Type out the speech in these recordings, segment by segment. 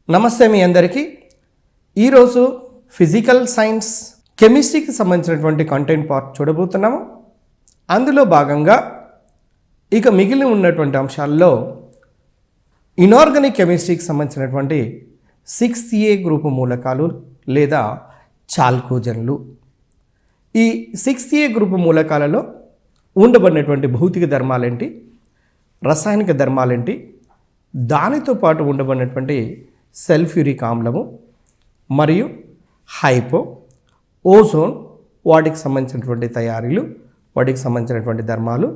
నమస్తే మీ అందరికీ. ఈరోజు ఫిజికల్ సైన్స్ కెమిస్ట్రీకి సంబంధించినటువంటి కంటెంట్ పార్ట్ చూడబోతున్నాము. అందులో భాగంగా ఇక మిగిలి ఉన్నటువంటి అంశాల్లో ఇనార్గానిక్ కెమిస్ట్రీకి సంబంధించినటువంటి 6A గ్రూపు మూలకాలు లేదా చాల్కోజన్లు. ఈ 6A గ్రూపు మూలకాలలో ఉండబడినటువంటి భౌతిక ధర్మాలేంటి, రసాయనిక ధర్మాలేంటి, దానితో పాటు ఉండబడినటువంటి సల్ఫ్యూరిక్ ఆమ్లము మరియు హైపో, ఓజోన్, వాటికి సంబంధించినటువంటి తయారీలు, వాటికి సంబంధించినటువంటి ధర్మాలు,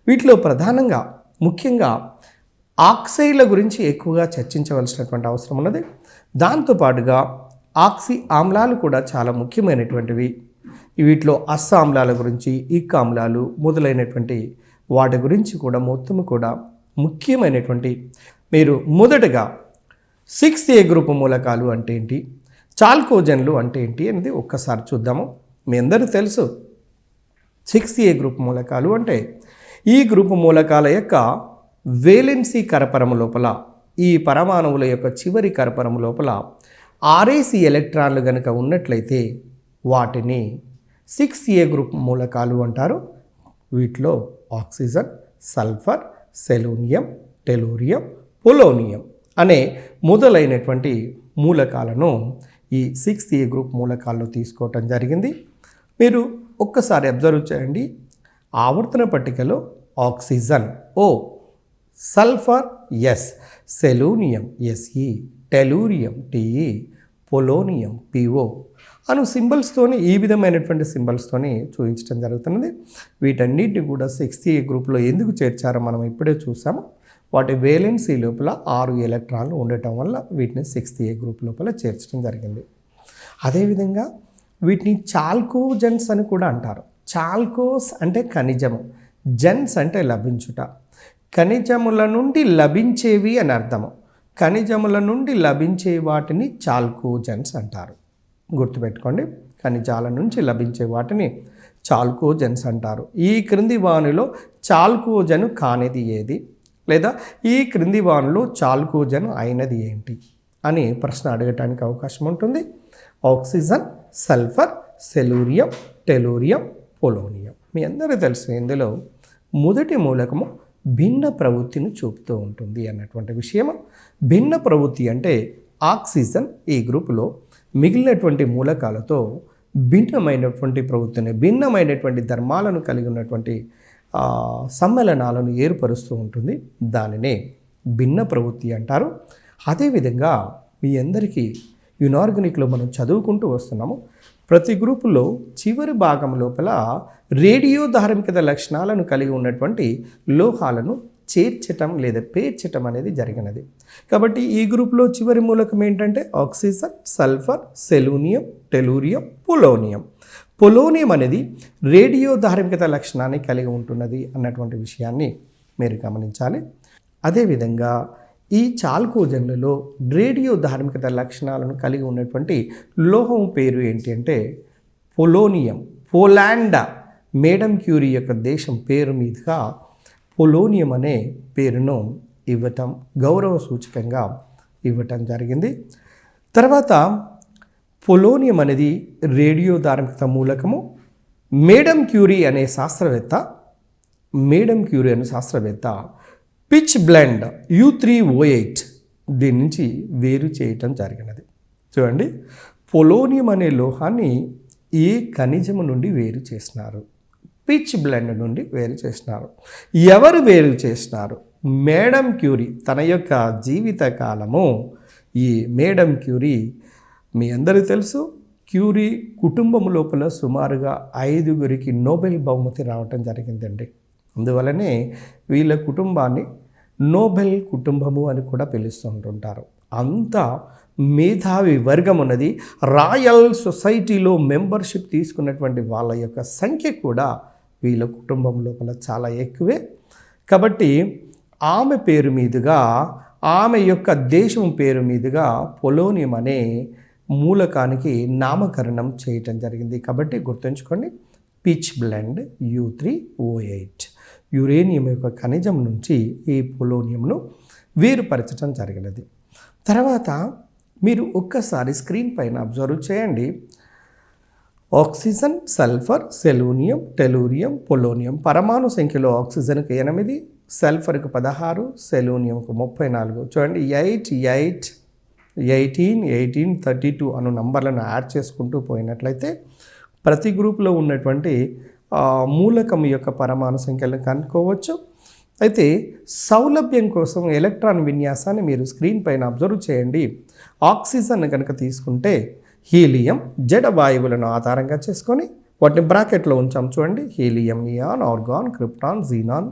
వీటిలో ప్రధానంగా ముఖ్యంగా ఆక్సైడ్ల గురించి ఎక్కువగా చర్చించవలసినటువంటి అవసరం ఉన్నది. దాంతోపాటుగా ఆక్సి ఆమ్లాలు కూడా చాలా ముఖ్యమైనటువంటివి. వీటిలో అస్స ఆమ్లాల గురించి, ఇక్ ఆమ్లాలు మొదలైనటువంటి వాటి గురించి కూడా మొత్తము కూడా ముఖ్యమైనటువంటి మీరు మొదటగా 6A గ్రూపు మూలకాలు అంటే ఏంటి, చాల్కోజన్లు అంటే ఏంటి అనేది ఒక్కసారి చూద్దాము. మీ అందరూ తెలుసు 6A గ్రూపు మూలకాలు అంటే ఈ గ్రూపు మూలకాల యొక్క వేలెన్సీ కరపరము లోపల, ఈ పరమాణువుల యొక్క చివరి కరపరము లోపల 6 ఎలక్ట్రాన్లు కనుక ఉన్నట్లయితే వాటిని 6A గ్రూప్ మూలకాలు అంటారు. వీటిలో oxygen, sulphur, selenium, tellurium, polonium అనే మొదలైనటువంటి మూలకాలను ఈ 6A గ్రూప్ మూలకాల్లో తీసుకోవటం జరిగింది. మీరు ఒక్కసారి అబ్జర్వ్ చేయండి. ఆవర్తన పట్టికలో oxygen O, sulphur S, selenium SE, tellurium TE, polonium PO అను సింబల్స్తోని, ఈ విధమైనటువంటి సింబల్స్తోని చూపించడం జరుగుతున్నది. వీటన్నిటిని కూడా 6A గ్రూప్లో ఎందుకు చేర్చారో మనం ఇప్పుడే చూసాము. వాటి వేలెన్సీ లోపల 6 ఎలక్ట్రాన్లు ఉండటం వల్ల వీటిని 6A గ్రూప్ లోపల చేర్చడం జరిగింది. అదేవిధంగా వీటిని చాల్కోజన్స్ అని కూడా అంటారు. చాల్కోస్ అంటే ఖనిజము, జన్స్ అంటే లభించుట, ఖనిజముల నుండి లభించేవి అని అర్థము. ఖనిజముల నుండి లభించే వాటిని చాల్కోజన్స్ అంటారు. గుర్తుపెట్టుకోండి, ఖనిజాల నుంచి లభించే వాటిని చాల్కోజన్స్ అంటారు. ఈ క్రింది వానిలో చాల్కోజను కానిది ఏది, లేదా ఈ క్రింది వానిలో చాల్కోజన్ అయినది ఏంటి అని ప్రశ్న అడగటానికి అవకాశం ఉంటుంది. Oxygen, sulphur, selenium, tellurium, polonium. మీ అందరూ తెలుసు ఇందులో మొదటి మూలకము భిన్న ప్రవృత్తిని చూపుతూ ఉంటుంది అన్నటువంటి విషయం. భిన్న ప్రవృత్తి అంటే ఆక్సిజన్ ఈ గ్రూపులో మిగిలినటువంటి మూలకాలతో భిన్నమైనటువంటి ప్రవృత్తిని, భిన్నమైనటువంటి ధర్మాలను కలిగి ఉన్నటువంటి సమ్మేళనాలను ఏర్పరుస్తూ ఉంటుంది. దానినే భిన్న ప్రవృత్తి అంటారు. అదేవిధంగా మీ అందరికీ ఇనార్గానిక్లో మనం చదువుకుంటూ వస్తున్నాము. ప్రతి గ్రూపులో చివరి భాగం లోపల రేడియో ధార్మికత లక్షణాలను కలిగి ఉన్నటువంటి లోహాలను చేర్చటం లేదా పేర్చటం అనేది జరిగినది. కాబట్టి ఈ గ్రూప్లో చివరి మూలకం ఏంటంటే oxygen, sulphur, selenium, tellurium, polonium. Polonium అనేది రేడియో ధార్మికత లక్షణాన్ని కలిగి ఉంటున్నది అన్నటువంటి విషయాన్ని మీరు గమనించాలి. అదేవిధంగా ఈ చాల్కోజన్లలో రేడియో ధార్మికత లక్షణాలను కలిగి ఉన్నటువంటి లోహం పేరు ఏంటి అంటే పొలోనియం. పోలాండ్, మేడం క్యూరీ యొక్క దేశం పేరు మీదుగా పొలోనియం అనే పేరును ఇవ్వటం, గౌరవ సూచకంగా ఇవ్వటం జరిగింది. తర్వాత పొలోనియం అనేది రేడియో ధార్మికత మూలకము. మేడం క్యూరీ అనే శాస్త్రవేత్త పిచ్ బ్లెండ్ U3O8 దీని నుంచి వేరు చేయటం జరిగినది. చూడండి, పొలోనియం అనే లోహాన్ని ఏ ఖనిజము నుండి వేరు చేసినారు? పిచ్ బ్లెండ్ నుండి వేరు చేసినారు. ఎవరు వేరు చేసినారు? Madam Curie. తన యొక్క జీవిత కాలము ఈ మేడం క్యూరీ, మీ అందరికీ తెలుసు, క్యూరీ కుటుంబం లోపల సుమారుగా 5గురికి నోబెల్ బహుమతి రావటం జరిగిందండి. అందువలనే వీళ్ళ కుటుంబాన్ని నోబెల్ కుటుంబము అని కూడా పిలుస్తూ ఉంటుంటారు. అంత మేధావి వర్గం ఉన్నది. రాయల్ సొసైటీలో మెంబర్షిప్ తీసుకున్నటువంటి వాళ్ళ యొక్క సంఖ్య కూడా వీళ్ళ కుటుంబం లోపల చాలా ఎక్కువే. కాబట్టి ఆమె పేరు మీదుగా, ఆమె యొక్క దేశం పేరు మీదుగా పొలోనియం అనే మూలకానికి నామకరణం చేయటం జరిగింది. కాబట్టి గుర్తుంచుకోండి, పిచ్ బ్లెండ్ U3O8 యురేనియం యొక్క ఖనిజం నుంచి ఈ పొలోనియంను వేరుపరచడం జరిగినది. తర్వాత మీరు ఒక్కసారి స్క్రీన్ పైన అబ్జర్వ్ చేయండి. Oxygen, sulphur, selenium, tellurium, polonium. పరమాణు సంఖ్యలో ఆక్సిజన్కు 8, సల్ఫర్కు 16, సెలూనియంకు 34. చూడండి 8, 8, 18, 18, 32 అను నంబర్లను యాడ్ చేసుకుంటూ పోయినట్లయితే ప్రతి గ్రూప్లో ఉన్నటువంటి మూలకం యొక్క పరమాణు సంఖ్యలను కనుక్కోవచ్చు. అయితే సౌలభ్యం కోసం ఎలక్ట్రాన్ విన్యాసాన్ని మీరు స్క్రీన్ పైన అబ్జర్వ్ చేయండి. ఆక్సిజన్ కనుక తీసుకుంటే హీలియం, జడ వాయువులను ఆధారంగా చేసుకొని వాటిని బ్రాకెట్లో ఉంచాం. చూడండి helium, neon, organ, krypton, xenon,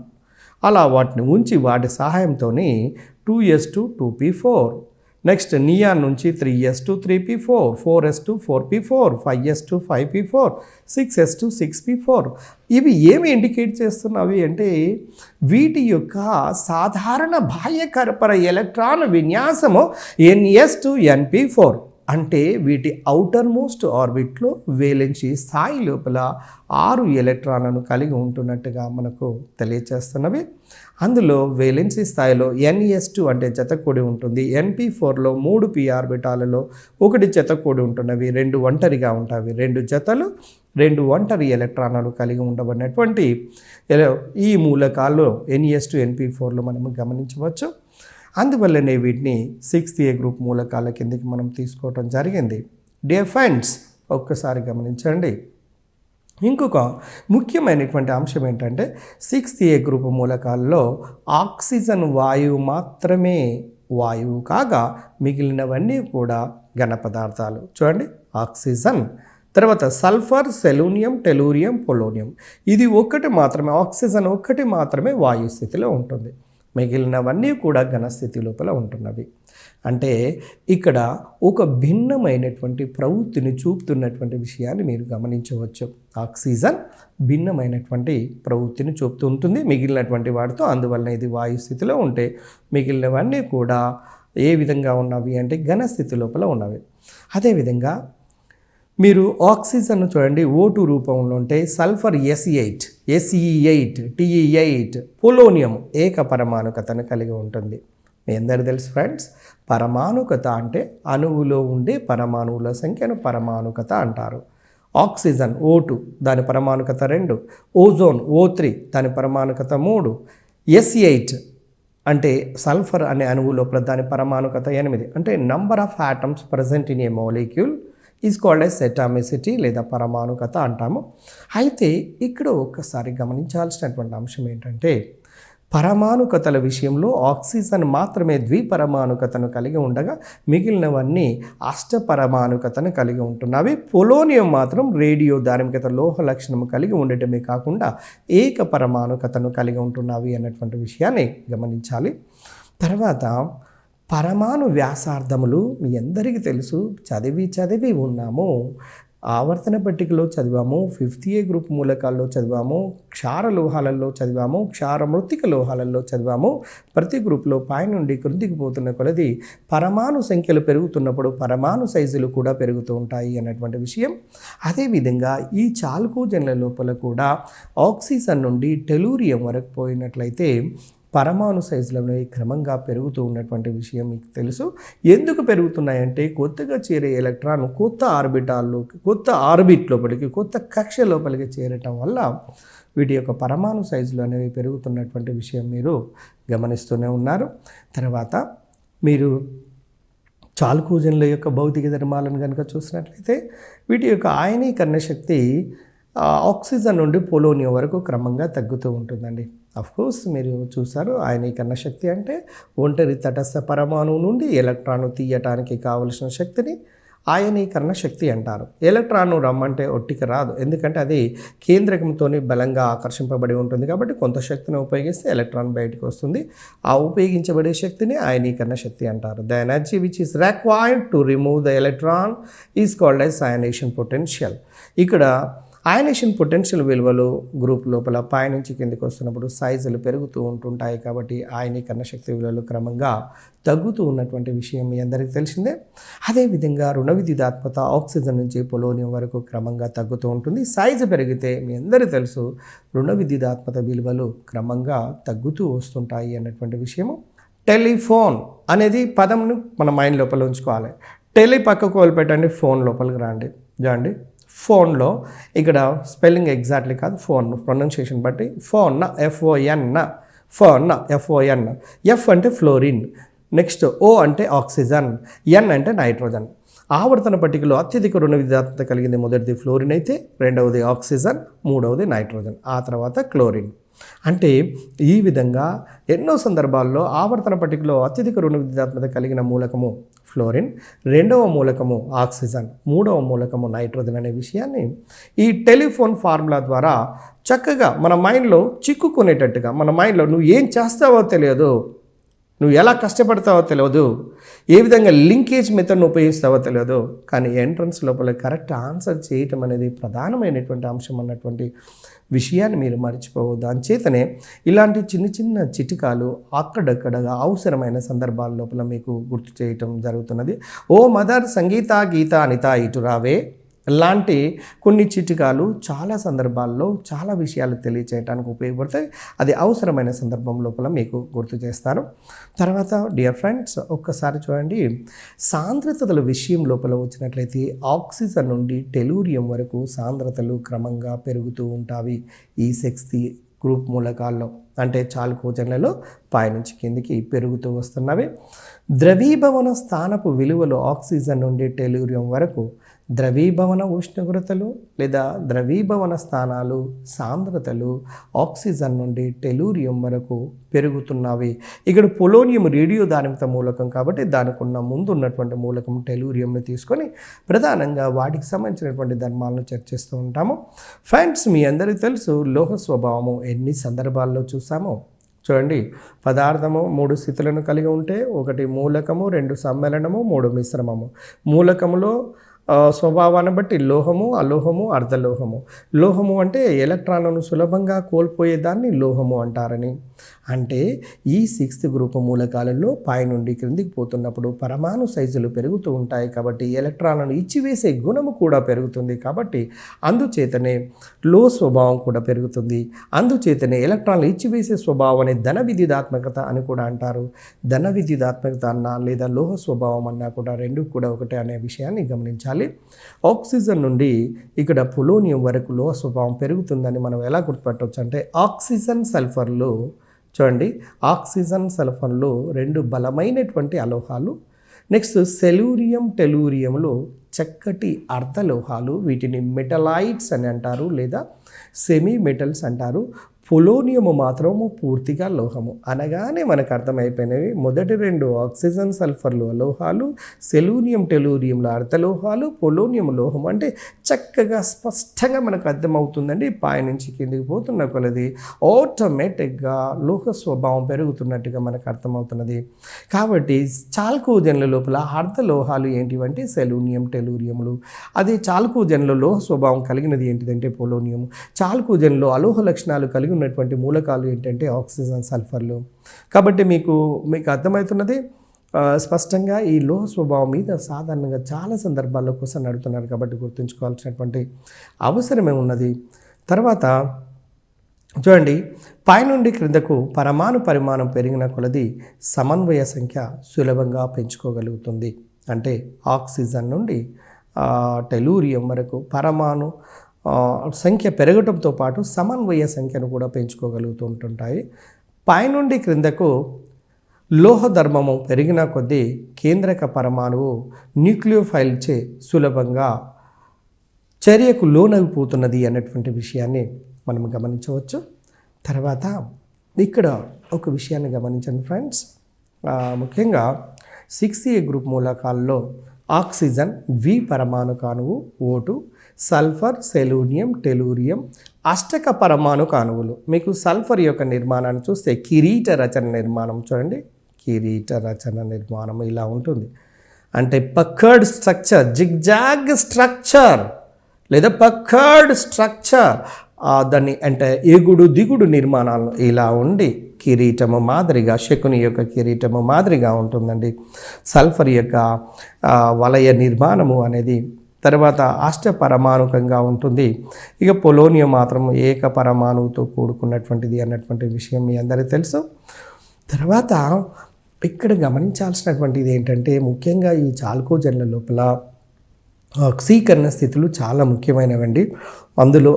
అలా వాటిని ఉంచి వాటి సహాయంతో 2s2 2p4, నెక్స్ట్ నియాన్ నుంచి 3s2 3p4, 4s2 4p4, 5s2 5p4, 6s2 6p4. ఇవి ఏమి ఇండికేట్ చేస్తున్నవి అంటే వీటి యొక్క సాధారణ బాహ్య కర్పర ఎలక్ట్రాన్ విన్యాసము ns2 np4. అంటే వీటి ఔటర్ మోస్ట్ ఆర్బిట్లో వేలెన్సీ స్థాయి లోపల 6 ఎలక్ట్రాన్లను కలిగి ఉంటున్నట్టుగా మనకు తెలియచేస్తున్నవి. అందులో వేలెన్సీ స్థాయిలో ns2 అంటే జతకూడి ఉంటుంది. np4లో 3 p ఆర్బిటాలలో 1 జతకూడి ఉంటున్నవి, 2 ఒంటరిగా ఉంటాయి. 2 జతలు 2 ఒంటరి ఎలక్ట్రాన్లు కలిగి ఉండబడినటువంటి ఈ మూలకాల్లో ns2 np4లో మనము గమనించవచ్చు. అందువల్లనే వీటిని 6th A గ్రూప్ మూలకాల కిందకి మనం తీసుకోవటం జరిగింది. డియర్ ఫ్రెండ్స్, ఒక్కసారి గమనించండి. ఇంకొక ముఖ్యమైనటువంటి అంశం ఏంటంటే 6th A గ్రూప్ మూలకాల్లో ఆక్సిజన్ వాయువు మాత్రమే వాయువు కాగా మిగిలినవన్నీ కూడా ఘన పదార్థాలు. చూడండి ఆక్సిజన్, తర్వాత సల్ఫర్, సెలూనియం, టెలూరియం, పొలోనియం. ఇది ఒక్కటి మాత్రమే, ఆక్సిజన్ ఒక్కటి మాత్రమే వాయు స్థితిలో ఉంటుంది. మిగిలినవన్నీ కూడా ఘనస్థితి లోపల ఉంటున్నవి. అంటే ఇక్కడ ఒక భిన్నమైనటువంటి ప్రవృత్తిని చూపుతున్నటువంటి విషయాన్ని మీరు గమనించవచ్చు. ఆక్సిజన్ భిన్నమైనటువంటి ప్రవృత్తిని చూపుతూ ఉంటుంది మిగిలినటువంటి వాటితో. అందువలన ఇది వాయు స్థితిలో ఉంటే మిగిలినవన్నీ కూడా ఏ విధంగా ఉన్నవి అంటే ఘనస్థితి లోపల ఉన్నవి. అదేవిధంగా మీరు ఆక్సిజన్ చూడండి O2 రూపంలో ఉంటే sulphur Se8, Se8, Te8, polonium ఏక పరమాణుకతను కలిగి ఉంటుంది. మీ అందరికీ తెలుసు ఫ్రెండ్స్, పరమాణుకత అంటే అణువులో ఉండే పరమాణువుల సంఖ్యను పరమాణుకత అంటారు. ఆక్సిజన్ O2 దాని పరమాణుకత 2, ఓజోన్ O3 దాని పరమాణుకత 3, Se8 అంటే సల్ఫర్ అనే అణువు లోపల దాని పరమాణుకత 8. అంటే number of atoms present in a molecule is called as atomicity లేదా పరమాణుకత అంటాము. అయితే ఇక్కడ ఒక్కసారి గమనించాల్సినటువంటి అంశం ఏంటంటే పరమాణుకతల విషయంలో ఆక్సిజన్ మాత్రమే ద్విపరమాణుకతను కలిగి ఉండగా మిగిలినవన్నీ అష్టపరమాణుకతను కలిగి ఉంటున్నవి. పొలోనియం మాత్రం రేడియో ధార్మికత లోహ లక్షణం కలిగి ఉండటమే కాకుండా ఏక పరమాణుకతను కలిగి ఉంటున్నవి అన్నటువంటి విషయాన్ని గమనించాలి. తర్వాత పరమాణు వ్యాసార్థములు మీ అందరికీ తెలుసు, చదివి ఉన్నాము. ఆవర్తన పట్టికలో చదివాము, 5th A గ్రూప్ మూలకాల్లో చదివాము, క్షార లోహాలలో చదివాము, క్షార మృత్తిక లోహాలలో చదివాము. ప్రతి గ్రూప్లో పై నుండి క్రిందికి పోతున్న కొలది పరమాణు సంఖ్యలు పెరుగుతున్నప్పుడు పరమాణు సైజులు కూడా పెరుగుతూ ఉంటాయి అన్నటువంటి విషయం. అదేవిధంగా ఈ చాల్కోజన్ల లోపల కూడా ఆక్సిజన్ నుండి టెలూరియం వరకు పోయినట్లయితే పరమాణు సైజులలో క్రమంగా పెరుగుతూ ఉన్నటువంటి విషయం మీకు తెలుసు. ఎందుకు పెరుగుతున్నాయంటే కొత్తగా చేరే ఎలక్ట్రాన్ కొత్త ఆర్బిట్ లోపలికి, కొత్త కక్ష లోపలికి చేరటం వల్ల వీటి యొక్క పరమాణు సైజులు అనేవి పెరుగుతున్నటువంటి విషయం మీరు గమనిస్తూనే ఉన్నారు. తర్వాత మీరు చాల్కోజన్ల యొక్క భౌతిక ధర్మాలను కనుక చూసినట్లయితే వీటి యొక్క ఆయనీకరణ శక్తి ఆక్సిజన్ నుండి పొలోనియం వరకు క్రమంగా తగ్గుతూ ఉంటుందండి. అఫ్కోర్స్ మీరు చూసారు, ఆయనీకరణ శక్తి అంటే ఒంటరి తటస్థ పరమాణువు నుండి ఎలక్ట్రాన్ తీయటానికి కావలసిన శక్తిని ఆయనీకరణ శక్తి అంటారు. ఎలక్ట్రాన్ రమ్మంటే ఒట్టికి రాదు, ఎందుకంటే అది కేంద్రకంతో బలంగా ఆకర్షింపబడి ఉంటుంది కాబట్టి కొంత శక్తిని ఉపయోగిస్తే ఎలక్ట్రాన్ బయటకు వస్తుంది. ఆ ఉపయోగించబడే శక్తిని ఆయనీకరణ శక్తి అంటారు. The energy which is required to remove the electron is called as అయనేషన్ potential. ఇక్కడ అయనేషన్ పొటెన్షియల్ విలువలు గ్రూప్ లోపల పై నుంచి కిందికి వస్తున్నప్పుడు సైజులు పెరుగుతూ ఉంటుంటాయి కాబట్టి ఆయనీకరణ శక్తి విలువలు క్రమంగా తగ్గుతూ ఉన్నటువంటి విషయం మీ అందరికీ తెలిసిందే. అదేవిధంగా రుణ విద్యుదాత్మక ఆక్సిజన్ నుంచి పొలోనియం వరకు క్రమంగా తగ్గుతూ ఉంటుంది. సైజు పెరిగితే మీ అందరికీ తెలుసు రుణ విద్యుదాత్మక విలువలు క్రమంగా తగ్గుతూ వస్తుంటాయి అన్నటువంటి విషయము. టెలిఫోన్ అనేది పదంను మన మైండ్ లోపల ఉంచుకోవాలి. టెలి పక్కకు వదిలిపెట్టండి, ఫోన్ లోపలికి రండి. ఫోన్లో ఇక్కడ స్పెల్లింగ్ ఎగ్జాక్ట్లీ కాదు, ఫోన్ ప్రొనౌన్సియేషన్ బట్టి ఫోన్ FON. ఎఫ్ అంటే ఫ్లోరిన్, నెక్స్ట్ ఓ అంటే ఆక్సిజన్, ఎన్ అంటే నైట్రోజన్. ఆవర్తన పట్టికలో అత్యధిక రుణ విధాత్మత కలిగింది మొదటిది ఫ్లోరిన్ అయితే, రెండవది ఆక్సిజన్, మూడవది నైట్రోజన్, ఆ తర్వాత క్లోరిన్. అంటే ఈ విధంగా ఎన్నో సందర్భాల్లో ఆవర్తన పట్టికలో అత్యధిక రుణ విధాత్మత కలిగిన మూలకము ఫ్లోరిన్, రెండవ మూలకము ఆక్సిజన్, మూడవ మూలకము నైట్రోజన్ అనే విషయాన్ని ఈ టెలిఫోన్ ఫార్ములా ద్వారా చక్కగా మన మైండ్లో చిక్కుకునేటట్టుగా, మన మైండ్లో నువ్వు ఏం చేస్తావో తెలియదు, నువ్వు ఎలా కష్టపడతావో తెలియదు, ఏ విధంగా లింకేజ్ మెథడ్ను ఉపయోగిస్తావో తెలియదు, కానీ ఎంట్రన్స్ లోపల కరెక్ట్ ఆన్సర్ చేయటం అనేది ప్రధానమైనటువంటి అంశం అన్నటువంటి విషయాన్ని మీరు మర్చిపోవద్దు. అంచేతనే ఇలాంటి చిన్న చిన్న చిట్కాలు అక్కడక్కడగా అవసరమైన సందర్భాల లోపల మీకు గుర్తు చేయటం జరుగుతున్నది. ఓ మదర్ సంగీత గీత అనిత ఇటు రావే లాంటి కొన్ని చిట్కాలు చాలా సందర్భాల్లో చాలా విషయాలు తెలియచేయడానికి ఉపయోగపడతాయి. అది అవసరమైన సందర్భం లోపల మీకు గుర్తు చేస్తాను. తర్వాత డియర్ ఫ్రెండ్స్, ఒక్కసారి చూడండి, సాంద్రతల విషయం లోపల వచ్చినట్లయితే ఆక్సిజన్ నుండి టెలూరియం వరకు సాంద్రతలు క్రమంగా పెరుగుతూ ఉంటాయి ఈ 6 గ్రూప్ మూలకాల్లో, అంటే చాల్కోజన్లలో పైనుంచి కిందికి పెరుగుతూ వస్తున్నవి. ద్రవీభవన స్థానపు విలువలు ఆక్సిజన్ నుండి టెలూరియం వరకు ద్రవీభవన ఉష్ణోగ్రతలు లేదా ద్రవీభవన స్థానాలు సాంద్రతలు ఆక్సిజన్ నుండి టెలూరియం వరకు పెరుగుతున్నవి. ఇక్కడ పొలోనియం రేడియోధార్మిక మూలకం కాబట్టి దానికి ఉన్న ముందు ఉన్నటువంటి మూలకం టెలూరియంను తీసుకొని ప్రధానంగా వాటికి సంబంధించినటువంటి ధర్మాలను చర్చిస్తూ ఉంటాము. ఫ్రెండ్స్, మీ అందరికీ తెలుసు లోహ స్వభావము ఎన్ని సందర్భాల్లో చూసామో. చూడండి, పదార్థము 3 స్థితులను కలిగి ఉంటే, 1 మూలకము, 2 సమ్మేళనము, 3 మిశ్రమము. మూలకములో స్వభావాన్ని బట్టి లోహము, అలోహము, అర్ధలోహము. లోహము అంటే ఎలక్ట్రాన్లను సులభంగా కోల్పోయేదాన్ని లోహము అంటారని. అంటే ఈ 6th గ్రూప్ మూలకాలలో పైనుండి క్రిందికి పోతున్నప్పుడు పరమాణు సైజులు పెరుగుతూ ఉంటాయి కాబట్టి ఎలక్ట్రాన్లను ఇచ్చివేసే గుణము కూడా పెరుగుతుంది. కాబట్టి అందుచేతనే లో స్వభావం కూడా పెరుగుతుంది. అందుచేతనే ఎలక్ట్రాన్లు ఇచ్చివేసే స్వభావాన్ని ధన విద్యుదాత్మకత అని కూడా అంటారు. ధన విద్యుదాత్మకత అన్నా లేదా లోహ స్వభావం అన్నా కూడా రెండు కూడా ఒకటే అనే విషయాన్ని గమనించాలి. ఆక్సిజన్ నుండి ఇక్కడ పొలోనియం వరకు లోహ స్వభావం పెరుగుతుందని మనం ఎలా గుర్తుపట్టవచ్చు అంటే, ఆక్సిజన్ సల్ఫర్లు చూడండి, ఆక్సిజన్ సల్ఫర్లు 2 బలమైనటువంటి అలోహాలు. నెక్స్ట్ సెలూరియం టెలూరియంలు చక్కటి అర్ధలోహాలు, వీటిని మెటలైట్స్ అని అంటారు లేదా సెమీ మెటల్స్ అంటారు. పొలోనియము మాత్రము పూర్తిగా లోహము అనగానే మనకు అర్థమైపోయినవి. మొదటి 2 ఆక్సిజన్ సల్ఫర్లు అలోహాలు, సెలూనియం టెలూరియంలు అర్ధలోహాలు, పొలోనియం లోహం. అంటే చక్కగా స్పష్టంగా మనకు అర్థమవుతుందండి. పైనుంచి కిందికి పోతున్న కొలది ఆటోమేటిక్గా లోహ స్వభావం పెరుగుతున్నట్టుగా మనకు అర్థమవుతున్నది. కాబట్టి చాల్కోజన్ల లోపల అర్ధలోహాలు ఏంటివంటే సెలూనియం టెలూరియంలు. అదే చాల్కోజన్లో లోహ స్వభావం కలిగినది ఏంటిదంటే పొలోనియం. చాల్కోజన్లో అలోహ లక్షణాలు కలిగి ఉన్నటువంటి మూలకాలు ఏంటంటే ఆక్సిజన్ సల్ఫర్లు. కాబట్టి మీకు అర్థమవుతున్నది స్పష్టంగా. ఈ లోహ స్వభావం మీద సాధారణంగా చాలా సందర్భాల్లో క్వశ్చన్ అడుగుతున్నారు కాబట్టి గుర్తుంచుకోవాల్సినటువంటి అవసరమే ఉన్నది. తర్వాత చూడండి, పైనుండి క్రిందకు పరమాణు పరిమాణం పెరిగిన కొలది సమన్వయ సంఖ్య సులభంగా పెంచుకోగలుగుతుంది. అంటే ఆక్సిజన్ నుండి టెలూరియం వరకు పరమాణు సంఖ్య పెరగటంతో పాటు సమన్వయ సంఖ్యను కూడా పెంచుకోగలుగుతూ ఉంటుంటాయి. పైనుండి క్రిందకు లోహ ధర్మము పెరిగిన కొద్దీ కేంద్రక పరమాణువు న్యూక్లియోఫైల్చే సులభంగా చర్యకు లోనైపోతున్నది అన్నటువంటి విషయాన్ని మనం గమనించవచ్చు. తర్వాత ఇక్కడ ఒక విషయాన్ని గమనించండి ఫ్రెండ్స్, ముఖ్యంగా 6A గ్రూప్ మూలకాల్లో ఆక్సిజన్ V పరమాణు కానువు O2, సల్ఫర్, సెలూనియం, టెలూరియం అష్టక పరమాణు కానువులు. మీకు సల్ఫర్ యొక్క నిర్మాణాన్ని చూస్తే కిరీట రచన నిర్మాణం చూడండి, కిరీట రచన నిర్మాణం ఇలా ఉంటుంది. అంటే పక్కర్డ్ స్ట్రక్చర్, జిగ్జాగ్ స్ట్రక్చర్ లేదా పక్కర్డ్ స్ట్రక్చర్, దాన్ని అంటే ఎగుడు దిగుడు నిర్మాణాలు ఇలా ఉండి కిరీటము మాదిరిగా, శకుని యొక్క కిరీటము మాదిరిగా ఉంటుందండి సల్ఫర్ యొక్క వలయ నిర్మాణము అనేది. తర్వాత అష్టపరమాణుకంగా ఉంటుంది. ఇక పొలోనియం మాత్రం ఏక పరమాణువుతో కూడుకున్నటువంటిది అన్నటువంటి విషయం మీ అందరికీ తెలుసు. తర్వాత ఇక్కడ గమనించాల్సినటువంటిది ఏంటంటే ముఖ్యంగా ఈ చాల్కోజన్ల లోపల ఆక్సీకరణ స్థితులు చాలా ముఖ్యమైనవండి. అందులో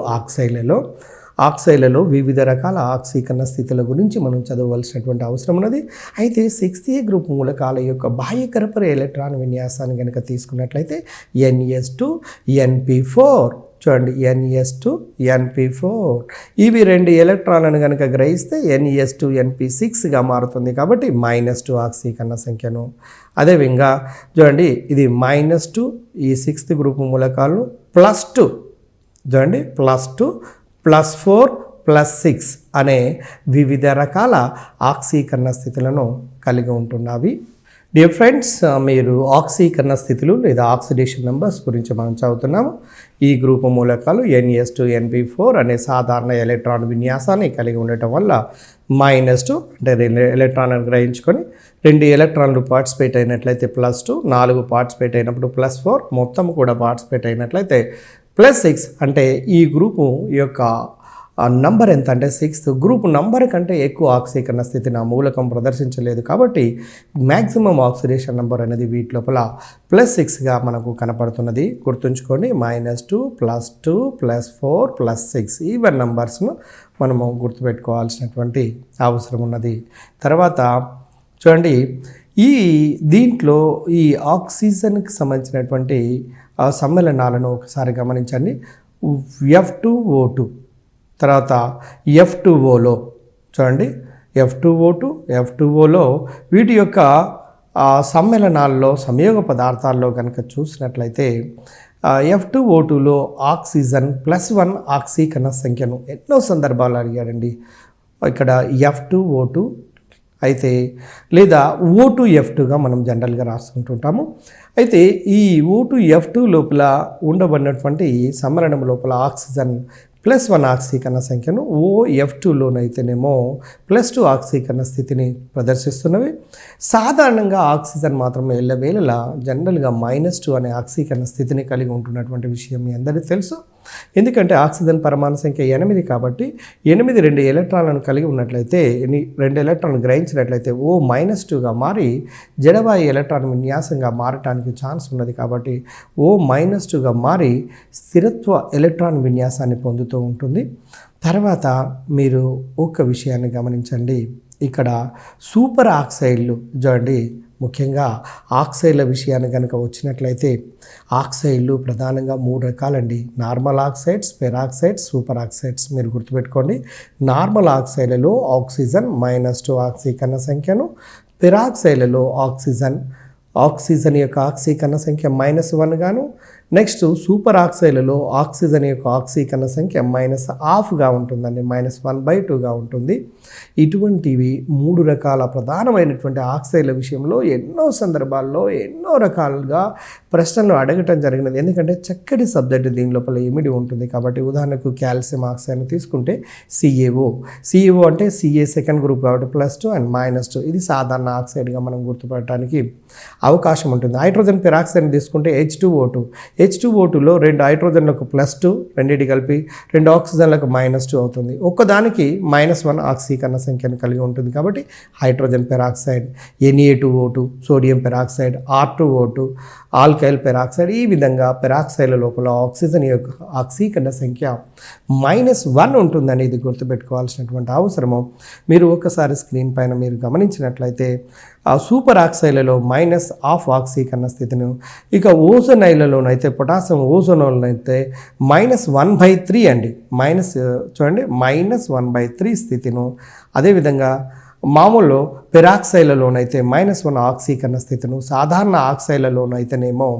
ఆక్సైడ్లలో వివిధ రకాల ఆక్సీకరణ స్థితుల గురించి మనం చదవవలసినటువంటి అవసరం ఉన్నది. అయితే 6a గ్రూప్ మూలకాల యొక్క బాహ్య కరపర ఎలక్ట్రాన్ విన్యాసాన్ని కనుక తీసుకున్నట్లయితే NS2 NP4 చూడండి, NS2 NP4 ఇవి 2 ఎలక్ట్రాన్లను కనుక గ్రహిస్తే NS2 NP6గా మారుతుంది. కాబట్టి -2 ఆక్సీకరణ సంఖ్యను. అదేవిధంగా చూడండి, ఇది -2 ఈ 6th గ్రూప్ మూలకాలను +2 చూడండి, +2 +4 +6 అనే వివిధ రకాల ఆక్సీకరణ స్థితులను కలిగి ఉంటున్నవి. డియర్ ఫ్రెండ్స్, మీరు ఆక్సీకరణ స్థితులు లేదా ఆక్సిడేషన్ నెంబర్స్ గురించి మనం చదువుతున్నాము. ఈ గ్రూపు మూలకాలు NS2 NP4 అనే సాధారణ ఎలక్ట్రాన్ విన్యాసాన్ని కలిగి ఉండటం వల్ల -2 అంటే 2 ఎలక్ట్రాన్లను గ్రహించుకొని 2 ఎలక్ట్రాన్లు పార్టిసిపేట్ అయినట్లయితే +2, 4 పార్టిసిపేట్ అయినప్పుడు +4, మొత్తం కూడా పార్టిసిపేట్ అయినట్లయితే +6 అంటే ఈ గ్రూపు యొక్క నంబర్ ఎంత అంటే 6th గ్రూప్ నంబర్ కంటే ఎక్కువ ఆక్సీకరణ స్థితిని ఆ మూలకం ప్రదర్శించలేదు. కాబట్టి మ్యాక్సిమం ఆక్సిడేషన్ నెంబర్ అనేది వీటి లోపల +6గా మనకు కనపడుతున్నది. గుర్తుంచుకోండి, -2 +2 +4 +6 ఈవెన్ నంబర్స్ను మనము గుర్తుపెట్టుకోవాల్సినటువంటి అవసరం ఉన్నది. తర్వాత చూడండి, దీంట్లో ఈ ఆక్సిజన్కి సంబంధించినటువంటి సమ్మేళనాలను ఒకసారి గమనించండి. F2O2 తర్వాత F2Oలో చూడండి, F2O2 వీటి యొక్క సమ్మేళనాల్లో సంయోగ పదార్థాల్లో కనుక చూసినట్లయితే F2O2లో ఆక్సిజన్ +1 ఆక్సీకరణ సంఖ్యను ఎన్నో సందర్భాలు అడిగాడండి. ఇక్కడ F2O2 అయితే లేదా O2F2గా మనం జనరల్గా రాసుకుంటుంటాము. అయితే ఈ O2F2 లోపల ఉండబడినటువంటి సమ్మేళనం లోపల ఆక్సిజన్ +1 ఆక్సీకరణ సంఖ్యను, OF2లోనైతేనేమో +2 ఆక్సీకరణ స్థితిని ప్రదర్శిస్తున్నవి. సాధారణంగా ఆక్సిజన్ మాత్రం ఎల్లవేళలా జనరల్గా -2 అనే ఆక్సీకరణ స్థితిని కలిగి ఉంటున్నటువంటి విషయం మీ అందరికీ తెలుసు. ఎందుకంటే ఆక్సిజన్ పరమాణు సంఖ్య 8 కాబట్టి 8 2 ఎలక్ట్రాన్లను కలిగి ఉన్నట్లయితే 2 ఎలక్ట్రాన్లు గ్రహించినట్లయితే O-2గా మారి జడవాయు ఎలక్ట్రాన్ విన్యాసంగా మారటానికి ఛాన్స్ ఉన్నది. కాబట్టి O-2గా మారి స్థిరత్వ ఎలక్ట్రాన్ విన్యాసాన్ని పొందుతూ ఉంటుంది. తర్వాత మీరు ఒక విషయాన్ని గమనించండి, ఇక్కడ సూపర్ ఆక్సైడ్లు చూడండి. ముఖ్యంగా ఆక్సైడ్ల విషయాన్ని కనుక వచ్చినట్లయితే ఆక్సైడ్లు ప్రధానంగా 3 రకాలండి. Normal oxides, peroxides, super oxides. మీరు గుర్తుపెట్టుకోండి, నార్మల్ ఆక్సైడ్లలో ఆక్సిజన్ -2 ఆక్సీకరణ సంఖ్యను, పెరాక్సైడ్లలో ఆక్సిజన్ యొక్క ఆక్సీకరణ సంఖ్య -1 గాను, నెక్స్ట్ సూపర్ ఆక్సైడ్లలో ఆక్సిజన్ యొక్క ఆక్సీకరణ సంఖ్య -1/2గా ఉంటుందండి, -1/2గా ఉంటుంది. ఇటువంటివి 3 రకాల ప్రధానమైనటువంటి ఆక్సైడ్ల విషయంలో ఎన్నో సందర్భాల్లో ఎన్నో రకాలుగా ప్రశ్నలు అడగటం జరిగినది. ఎందుకంటే చక్కటి సబ్జెక్ట్ దీని లోపల ఇమిడి ఉంటుంది. కాబట్టి ఉదాహరణకు కాల్షియం ఆక్సైడ్ని తీసుకుంటే CaO అంటే Ca సెకండ్ గ్రూప్ కాబట్టి +2 అండ్ -2 ఇది సాధారణ ఆక్సైడ్గా మనం గుర్తుపడటానికి అవకాశం ఉంటుంది. హైడ్రోజన్ పెరాక్సైడ్ని తీసుకుంటే H2O2లో 2 హైడ్రోజన్లకు +2, రెండింటి కలిపి 2 ఆక్సిజన్లకు -2 అవుతుంది. ఒక్కదానికి -1 ఆక్సీకరణ సంఖ్యను కలిగి ఉంటుంది. కాబట్టి hydrogen peroxide, Na2O2 sodium peroxide, R2O2 alkyl peroxide. ఈ విధంగా పెరాక్సైడ్ల లోపల ఆక్సిజన్ యొక్క ఆక్సీకరణ సంఖ్య -1 ఉంటుందని ఇది గుర్తుపెట్టుకోవాల్సినటువంటి అవసరము. మీరు ఒకసారి స్క్రీన్ పైన మీరు గమనించినట్లయితే ఆ సూపర్ ఆక్సైడ్లలో -1/2 ఆక్సీకరణ స్థితిని, ఇక ఓజోనైడ్లలోనైతే పొటాషియం ఓజోనైతే -1/3 అండి, చూడండి -1/3 స్థితిను. అదేవిధంగా మామూలు పెరాక్సైడ్లలోనైతే -1 ఆక్సీకరణ స్థితిను, సాధారణ ఆక్సైడ్లలోనైతేనేమో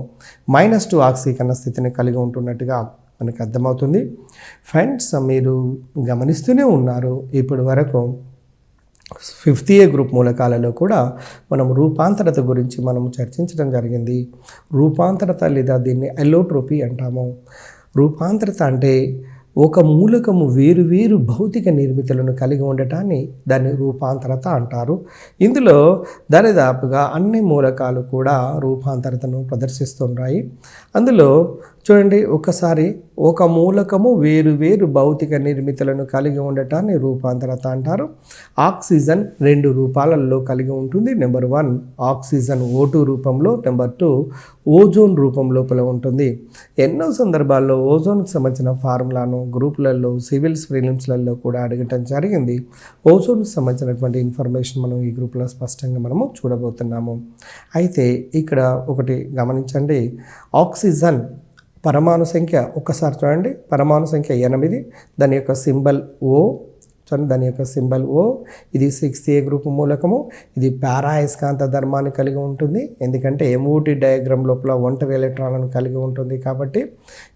-2 ఆక్సీకరణ స్థితిని కలిగి ఉంటున్నట్టుగా మనకు అర్థమవుతుంది. ఫ్రెండ్స్, మీరు గమనిస్తూనే ఉన్నారు ఇప్పటి వరకు 5th A గ్రూప్ మూలకాలలో కూడా మనం రూపాంతరత గురించి మనం చర్చించడం జరిగింది. రూపాంతరత లేదా దీన్ని ఎలోట్రోపీ అంటాము. రూపాంతరత అంటే ఒక మూలకము వేరు భౌతిక నిర్మితులను కలిగి ఉండటాన్ని దాన్ని రూపాంతరత అంటారు. ఇందులో దరిదాపుగా అన్ని మూలకాలు కూడా రూపాంతరతను ప్రదర్శిస్తున్నాయి. అందులో చూడండి, ఒకసారి ఒక మూలకము వేరు వేరు భౌతిక నిర్మితులను కలిగి ఉండటాన్ని రూపాంతరత అంటారు. ఆక్సిజన్ 2 రూపాలలో కలిగి ఉంటుంది. నెంబర్ 1 ఆక్సిజన్ O2 రూపంలో, నెంబర్ 2 ఓజోన్ రూపం లోపల ఉంటుంది. ఎన్నో సందర్భాల్లో ఓజోన్కి సంబంధించిన ఫార్ములాను గ్రూపులలో, సివిల్స్ ప్రిలిమ్స్లలో కూడా అడగటం జరిగింది. ఓజోన్కి సంబంధించినటువంటి ఇన్ఫర్మేషన్ మనం ఈ గ్రూప్లో స్పష్టంగా మనము చూడబోతున్నాము. అయితే ఇక్కడ ఒకటి గమనించండి, ఆక్సిజన్ పరమాణు సంఖ్య ఒక్కసారి చూడండి, పరమాణు సంఖ్య 8, దాని యొక్క సింబల్ O. చూడండి, దాని యొక్క సింబల్ O. ఇది 6A గ్రూప్ మూలకము. ఇది పారా అయస్కాంత ధర్మాన్ని కలిగి ఉంటుంది, ఎందుకంటే MOT డయాగ్రామ్ లోపల 1 ఎలక్ట్రాన్లను కలిగి ఉంటుంది కాబట్టి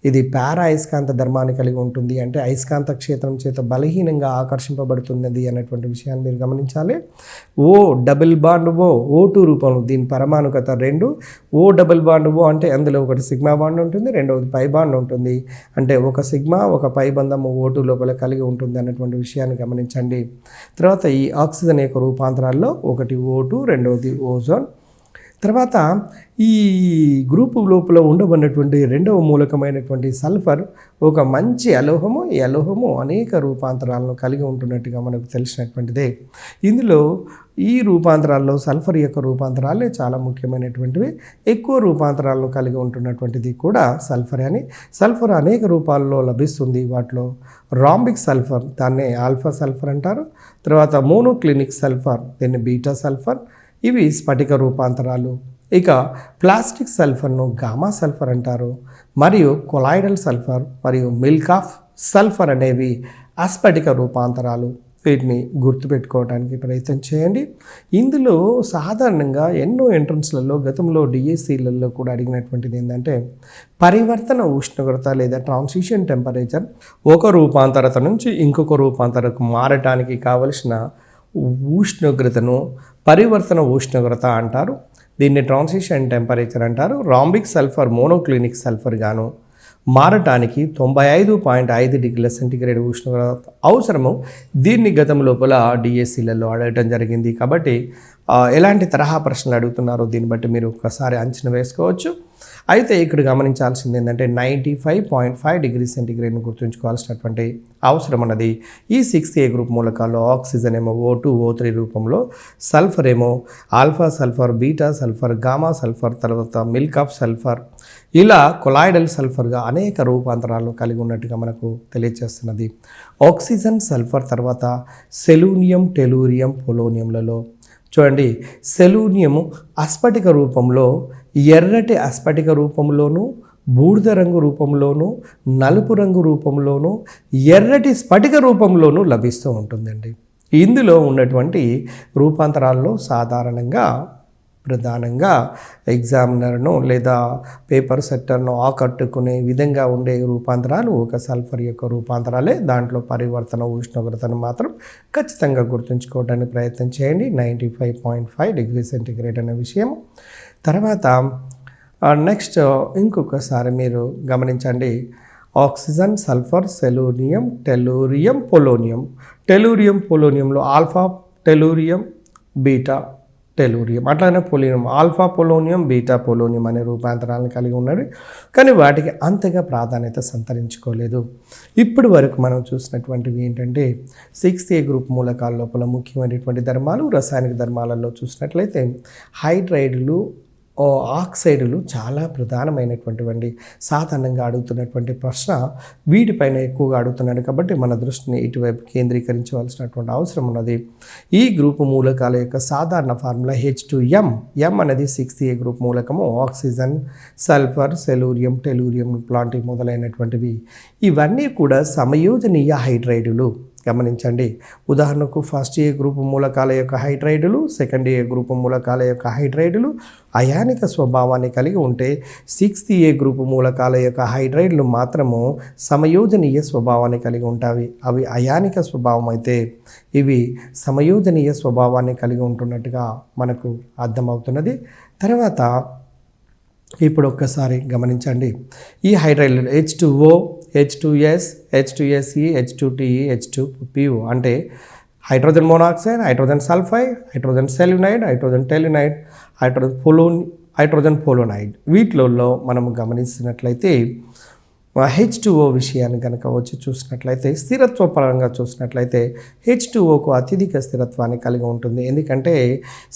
ఇది పారా అయస్కాంత ధర్మాన్ని కలిగి ఉంటుంది. అంటే అయస్కాంత క్షేత్రం చేత బలహీనంగా ఆకర్షింపబడుతున్నది అన్నటువంటి విషయాన్ని మీరు గమనించాలి. O double bond O, O2 రూపంలో, దీని పరమాణుకత 2. O డబుల్ బాండ్ O అంటే అందులో ఒకటి సిగ్మా బాండ్ ఉంటుంది, రెండవది పై బాండ్ ఉంటుంది. అంటే ఒక సిగ్మా ఒక పై బంధము O2 లోపల కలిగి ఉంటుంది అన్నటువంటి విషయాన్ని గమనించండి. తర్వాత ఈ ఆక్సిజన్ యొక్క రూపాంతరాల్లో ఒకటి O2, రెండవది ఓజోన్. తర్వాత ఈ గ్రూపు లోపల ఉండబడినటువంటి రెండవ మూలకమైనటువంటి సల్ఫర్ ఒక మంచి అలోహము. ఈ అలోహము అనేక రూపాంతరాలను కలిగి ఉంటున్నట్టుగా మనకు తెలిసినటువంటిదే. ఇందులో ఈ రూపాంతరాల్లో సల్ఫర్ యొక్క రూపాంతరాలే చాలా ముఖ్యమైనటువంటివి. ఎక్కువ రూపాంతరాలను కలిగి ఉంటున్నటువంటిది కూడా సల్ఫర్ అని. సల్ఫర్ అనేక రూపాల్లో లభిస్తుంది. వాటిలో రాంబిక్ సల్ఫర్, దాన్నే ఆల్ఫా సల్ఫర్ అంటారు. తర్వాత మోనోక్లినిక్ సల్ఫర్, దీన్ని బీటా సల్ఫర్. ఇవి స్ఫటిక రూపాంతరాలు. ఇక ప్లాస్టిక్ సల్ఫర్ను గామా సల్ఫర్ అంటారు. మరియు కొలాయిడల్ సల్ఫర్ మరియు మిల్క్ ఆఫ్ సల్ఫర్ అనేవి అస్ఫటిక రూపాంతరాలు. వీటిని గుర్తుపెట్టుకోవడానికి ప్రయత్నం చేయండి. ఇందులో సాధారణంగా ఎన్నో ఎంట్రన్స్లలో గతంలో డిఎస్సీలలో కూడా అడిగినటువంటిది ఏంటంటే పరివర్తన ఉష్ణోగ్రత లేదా ట్రాన్సిషన్ టెంపరేచర్ ఒక రూపాంతరత నుంచి ఇంకొక రూపాంతరకు మారటానికి కావలసిన ఉష్ణోగ్రతను పరివర్తన ఉష్ణోగ్రత అంటారు. దీన్ని ట్రాన్సిషన్ టెంపరేచర్ అంటారు. రాంబిక్ సల్ఫర్ మోనోక్లినిక్ సల్ఫర్ గాను మారటానికి 95.5 డిగ్రీల సెంటీగ్రేడ్ ఉష్ణోగ్రత అవసరము. దీన్ని గతం లోపల డిఎస్సీలలో అడగటం జరిగింది. కాబట్టి ఎలాంటి తరహా ప్రశ్నలు అడుగుతున్నారో దీన్ని బట్టి మీరు ఒకసారి అంచనా వేసుకోవచ్చు. అయితే ఇక్కడ గమనించాల్సింది ఏంటంటే 95.5 డిగ్రీ సెంటీగ్రేడ్ను గుర్తుంచుకోవాల్సినటువంటి అవసరం అన్నది. ఈ 6A గ్రూప్ మూలకాల్లో ఆక్సిజన్ ఏమో O2, O3 రూపంలో, సల్ఫర్ ఏమో alpha sulphur, beta sulphur, gamma sulphur, తర్వాత మిల్క్ ఆఫ్ సల్ఫర్, ఇలా కొలాయిడల్ సల్ఫర్గా అనేక రూపాంతరాలను కలిగి ఉన్నట్టుగా మనకు తెలియజేస్తున్నది. ఆక్సిజన్, సల్ఫర్ తర్వాత సెలూనియం, టెలూరియం, పొలోనియంలలో చూడండి, సెలూనియము అస్ఫటిక రూపంలో, ఎర్రటి అస్ఫటిక రూపంలోను, బూడిద రంగు రూపంలోను, నలుపు రంగు రూపంలోను, ఎర్రటి స్ఫటిక రూపంలోనూ లభిస్తూ ఉంటుందండి. ఇందులో ఉన్నటువంటి రూపాంతరాల్లో సాధారణంగా ప్రధానంగా ఎగ్జామినర్ను లేదా పేపర్ సెట్టర్ను ఆకట్టుకునే విధంగా ఉండే రూపాంతరాలు ఒక సల్ఫర్ యొక్క రూపాంతరాలే. దాంట్లో పరివర్తన ఉష్ణోగ్రతను మాత్రం ఖచ్చితంగా గుర్తుంచుకోవడానికి ప్రయత్నం చేయండి, 95.5 డిగ్రీ సెంటీగ్రేడ్ అనే విషయం. తర్వాత నెక్స్ట్ ఇంకొకసారి మీరు గమనించండి, oxygen, sulphur, selenium, tellurium, polonium. Tellurium, పొలోనియంలో ఆల్ఫా టెలూరియం, బీటా టెలూరియం, అట్లానే polonium, alpha polonium, beta polonium అనే రూపాంతరాలను కలిగి ఉన్నది. కానీ వాటికి అంతగా ప్రాధాన్యత సంతరించుకోలేదు. ఇప్పటి వరకు మనం చూసినటువంటివి ఏంటంటే 6A గ్రూప్ మూలకాల లోపల ముఖ్యమైనటువంటి ధర్మాలు. రసాయనిక ధర్మాలలో చూసినట్లయితే హైడ్రైడ్లు, ఆక్సైడులు చాలా ప్రధానమైనటువంటివండి. సాధారణంగా అడుగుతున్నటువంటి ప్రశ్న వీటిపైన ఎక్కువగా అడుగుతున్నాడు కాబట్టి మన దృష్టిని ఇటువైపు కేంద్రీకరించవలసినటువంటి అవసరం ఉన్నది. ఈ గ్రూపు మూలకాల యొక్క సాధారణ ఫార్ములా H2M. M అనేది 6A గ్రూప్ మూలకము. ఆక్సిజన్, సల్ఫర్, సెలూరియం, టెలూరియం లాంటి మొదలైనటువంటివి. ఇవన్నీ కూడా సమయోజనీయ హైడ్రైడులు. గమనించండి, ఉదాహరణకు ఫస్ట్ ఏ గ్రూపు మూలకాల యొక్క హైడ్రైడులు, సెకండ్ ఏ గ్రూపు మూలకాల యొక్క హైడ్రైడులు అయానిక స్వభావాన్ని కలిగి ఉంటే 6A గ్రూపు మూలకాల యొక్క హైడ్రైడ్లు మాత్రము సమయోజనీయ స్వభావాన్ని కలిగి ఉంటాయి. అవి అయానిక స్వభావం అయితే ఇవి సమయోజనీయ స్వభావాన్ని కలిగి ఉంటున్నట్టుగా మనకు అర్థమవుతున్నది. తర్వాత ఇప్పుడు ఒక్కసారి గమనించండి, ఈ హైడ్రైడ్లు H2O, H2S, H2SE, H2TE, H2PO అంటే hydrogen monoxide, hydrogen sulphide, hydrogen selenide, hydrogen telluride, hydrogen polonide. వీటిలో మనం గమనించినట్లయితే H2O విషయాన్ని కనుక వచ్చి చూసినట్లయితే స్థిరత్వ పరంగా చూసినట్లయితే H2Oకు అత్యధిక స్థిరత్వాన్ని కలిగి ఉంటుంది. ఎందుకంటే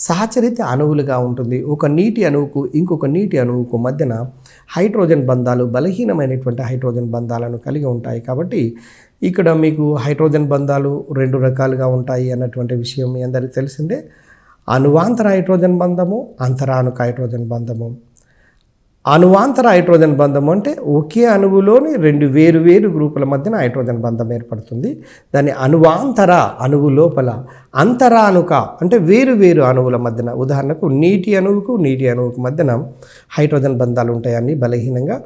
సహచరిత అణువులుగా ఉంటుంది. ఒక నీటి అణువుకు ఇంకొక నీటి అణువుకు మధ్యన హైడ్రోజన్ బంధాలు బలహీనమైనటువంటి హైడ్రోజన్ బంధాలను కలిగి ఉంటాయి. కాబట్టి ఇక్కడ మీకు హైడ్రోజన్ బంధాలు 2 రకాలుగా ఉంటాయి అన్నటువంటి విషయం మీ అందరికీ తెలిసిందే. అణువాంతర హైడ్రోజన్ బంధము, అంతరాణుక హైడ్రోజన్ బంధము. అణువాంతర హైడ్రోజన్ బంధం అంటే ఒకే అణువులోని 2 వేరు గ్రూపుల మధ్యన హైడ్రోజన్ బంధం ఏర్పడుతుంది. దాన్ని అణువాంతర, అణువు లోపల. అంతరాణుక అంటే వేరు అణువుల మధ్యన, ఉదాహరణకు నీటి అణువుకు మధ్యన హైడ్రోజన్ బంధాలు ఉంటాయని బలహీనంగా.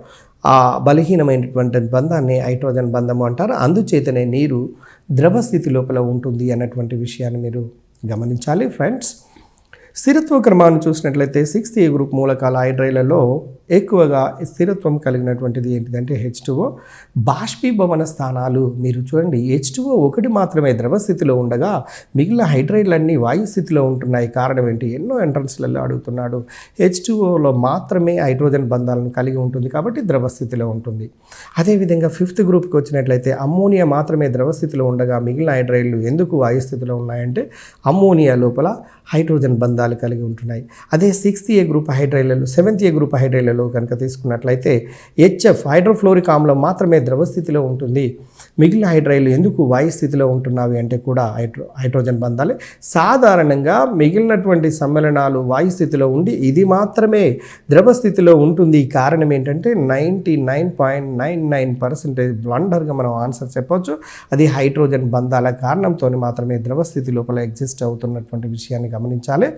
ఆ బలహీనమైనటువంటి బంధాన్ని హైడ్రోజన్ బంధము అంటారు. అందుచేతనే నీరు ద్రవ స్థితి లోపల ఉంటుంది అన్నటువంటి విషయాన్ని మీరు గమనించాలి ఫ్రెండ్స్. స్థిరత్వ క్రమాన్ని చూసినట్లయితే 6A గ్రూప్ మూలకాల హైడ్రైడ్లలో ఎక్కువగా స్థిరత్వం కలిగినటువంటిది ఏంటిదంటే H2O. బాష్పీభవన స్థానాలు మీరు చూడండి, H2O ఒకటి మాత్రమే ద్రవ స్థితిలో ఉండగా మిగిలిన హైడ్రైడ్లన్నీ వాయు స్థితిలో ఉంటున్నాయి. కారణం ఏంటి? ఎన్నో ఎంట్రన్స్లలో అడుగుతున్నాడు. H2Oలో మాత్రమే హైడ్రోజన్ బంధాలను కలిగి ఉంటుంది కాబట్టి ద్రవ స్థితిలో ఉంటుంది. అదేవిధంగా 5th గ్రూప్కి వచ్చినట్లయితే అమ్మోనియా మాత్రమే ద్రవ స్థితిలో ఉండగా మిగిలిన హైడ్రైడ్లు ఎందుకు వాయు స్థితిలో ఉన్నాయంటే అమ్మోనియా లోపల హైడ్రోజన్ బంధాలు కలిగి ఉంటున్నాయి. అదే 6A గ్రూప్ హైడ్రైడ్లలో 7th గ్రూప్ హైడ్రైడ్లలో కనుక తీసుకున్నట్లయితే HF హైడ్రోఫ్లోరిక్ ఆమ్లం మాత్రమే ద్రవ స్థితిలో ఉంటుంది. మిగిలిన హైడ్రైడ్లు ఎందుకు వాయు స్థితిలో ఉంటున్నావి అంటే కూడా హైడ్రోజన్ బంధాలే. సాధారణంగా మిగిలినటువంటి సమ్మేళనాలు వాయు స్థితిలో ఉండి ఇది మాత్రమే ద్రవ స్థితిలో ఉంటుంది. కారణం ఏంటంటే 99.99% బ్లండర్గా మనం ఆన్సర్ చెప్పవచ్చు. అది హైడ్రోజన్ బంధాల కారణంతో మాత్రమే ద్రవ స్థితి లోపల ఎగ్జిస్ట్ అవుతున్నటువంటి విషయాన్ని గమనించాలి.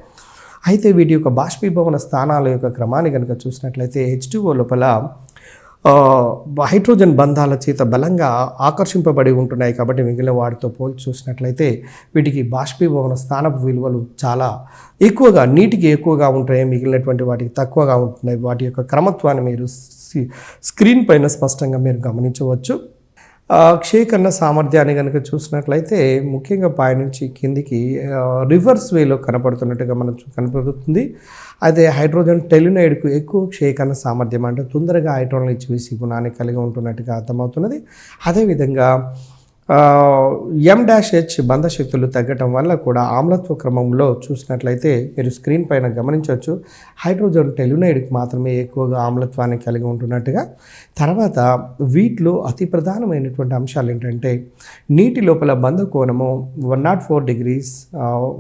అయితే వీటి యొక్క బాష్పీభవన స్థానాల యొక్క క్రమాన్ని కనుక చూసినట్లయితే H2O లోపల హైడ్రోజన్ బంధాల చేత బలంగా ఆకర్షింపబడి ఉంటున్నాయి. కాబట్టి మిగిలిన వాటితో పోల్చి చూసినట్లయితే వీటికి బాష్పీభవన స్థానపు విలువలు చాలా ఎక్కువగా, నీటికి ఎక్కువగా ఉంటాయి, మిగిలినటువంటి వాటికి తక్కువగా ఉంటున్నాయి. వాటి యొక్క క్రమత్వాన్ని మీరు స్క్రీన్ పైన స్పష్టంగా మీరు గమనించవచ్చు. క్షేకరణ సామర్థ్యాన్ని కనుక చూసినట్లయితే ముఖ్యంగా పై నుంచి కిందికి రివర్స్ వేలో కనపడుతున్నట్టుగా మనకు కనపడుతుంది. అదే హైడ్రోజన్ టెలునైడ్కు ఎక్కువ క్షేకరణ సామర్థ్యం అంటే తొందరగా హైడ్రోజన్ ఇచ్చివేసి గుణాన్ని కలిగి ఉంటున్నట్టుగా అర్థమవుతున్నది. అదేవిధంగా M-H బంధశక్తులు తగ్గటం వల్ల కూడా ఆమ్లత్వ క్రమంలో చూసినట్లయితే మీరు స్క్రీన్ పైన గమనించవచ్చు. హైడ్రోజన్ టెలునైడ్కి మాత్రమే ఎక్కువగా ఆమ్లత్వాన్ని కలిగి ఉంటున్నట్టుగా. తర్వాత వీటిలో అతి ప్రధానమైనటువంటి అంశాలు ఏంటంటే నీటి లోపల బంధ కోణము 104 degrees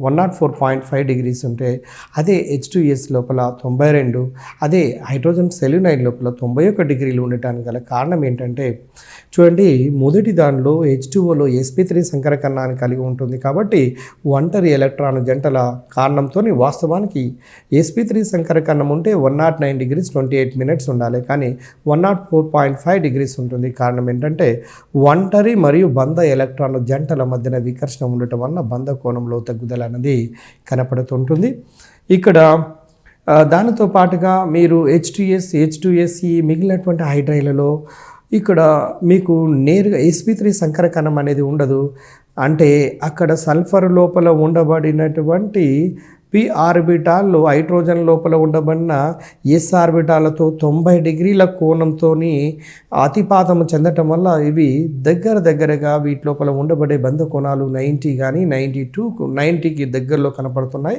104.5 degrees ఉంటే అదే H2S లోపల 92, అదే హైడ్రోజన్ సెల్యునైడ్ లోపల 91 degrees ఉండటానికి గల కారణం ఏంటంటే చూడండి, మొదటి దానిలో H2Oలో sp3 సంకరకణాన్ని కలిగి ఉంటుంది. కాబట్టి ఒంటరి ఎలక్ట్రాన్ జంటల కారణంతో వాస్తవానికి sp3 సంకరకణం ఉంటే 109 degrees 28 minutes ఉండాలి, కానీ 104.5 degrees ఉంటుంది. కారణం ఏంటంటే ఒంటరి మరియు బంధ ఎలక్ట్రాన్ జంటల మధ్యన వికర్షణ ఉండటం వలన బంధ కోణంలో తగ్గుదల అనేది కనపడుతుంటుంది. ఇక్కడ దానితో పాటుగా మీరు H2S H2SE మిగిలినటువంటి హైడ్రైడ్లలో ఇక్కడ మీకు నేరుగా sp3 సంకరకణం అనేది ఉండదు. అంటే అక్కడ సల్ఫర్ లోపల ఉండబడినటువంటి p ఆర్బిటాల్లో హైడ్రోజన్ లోపల ఉండబడిన s ఆర్బిటాలతో 90 degrees కోణంతో అతిపాతం చెందటం వల్ల ఇవి దగ్గరగా వీటి లోపల ఉండబడే బంధ కోణాలు 90 కానీ 90కి దగ్గరలో కనపడుతున్నాయి.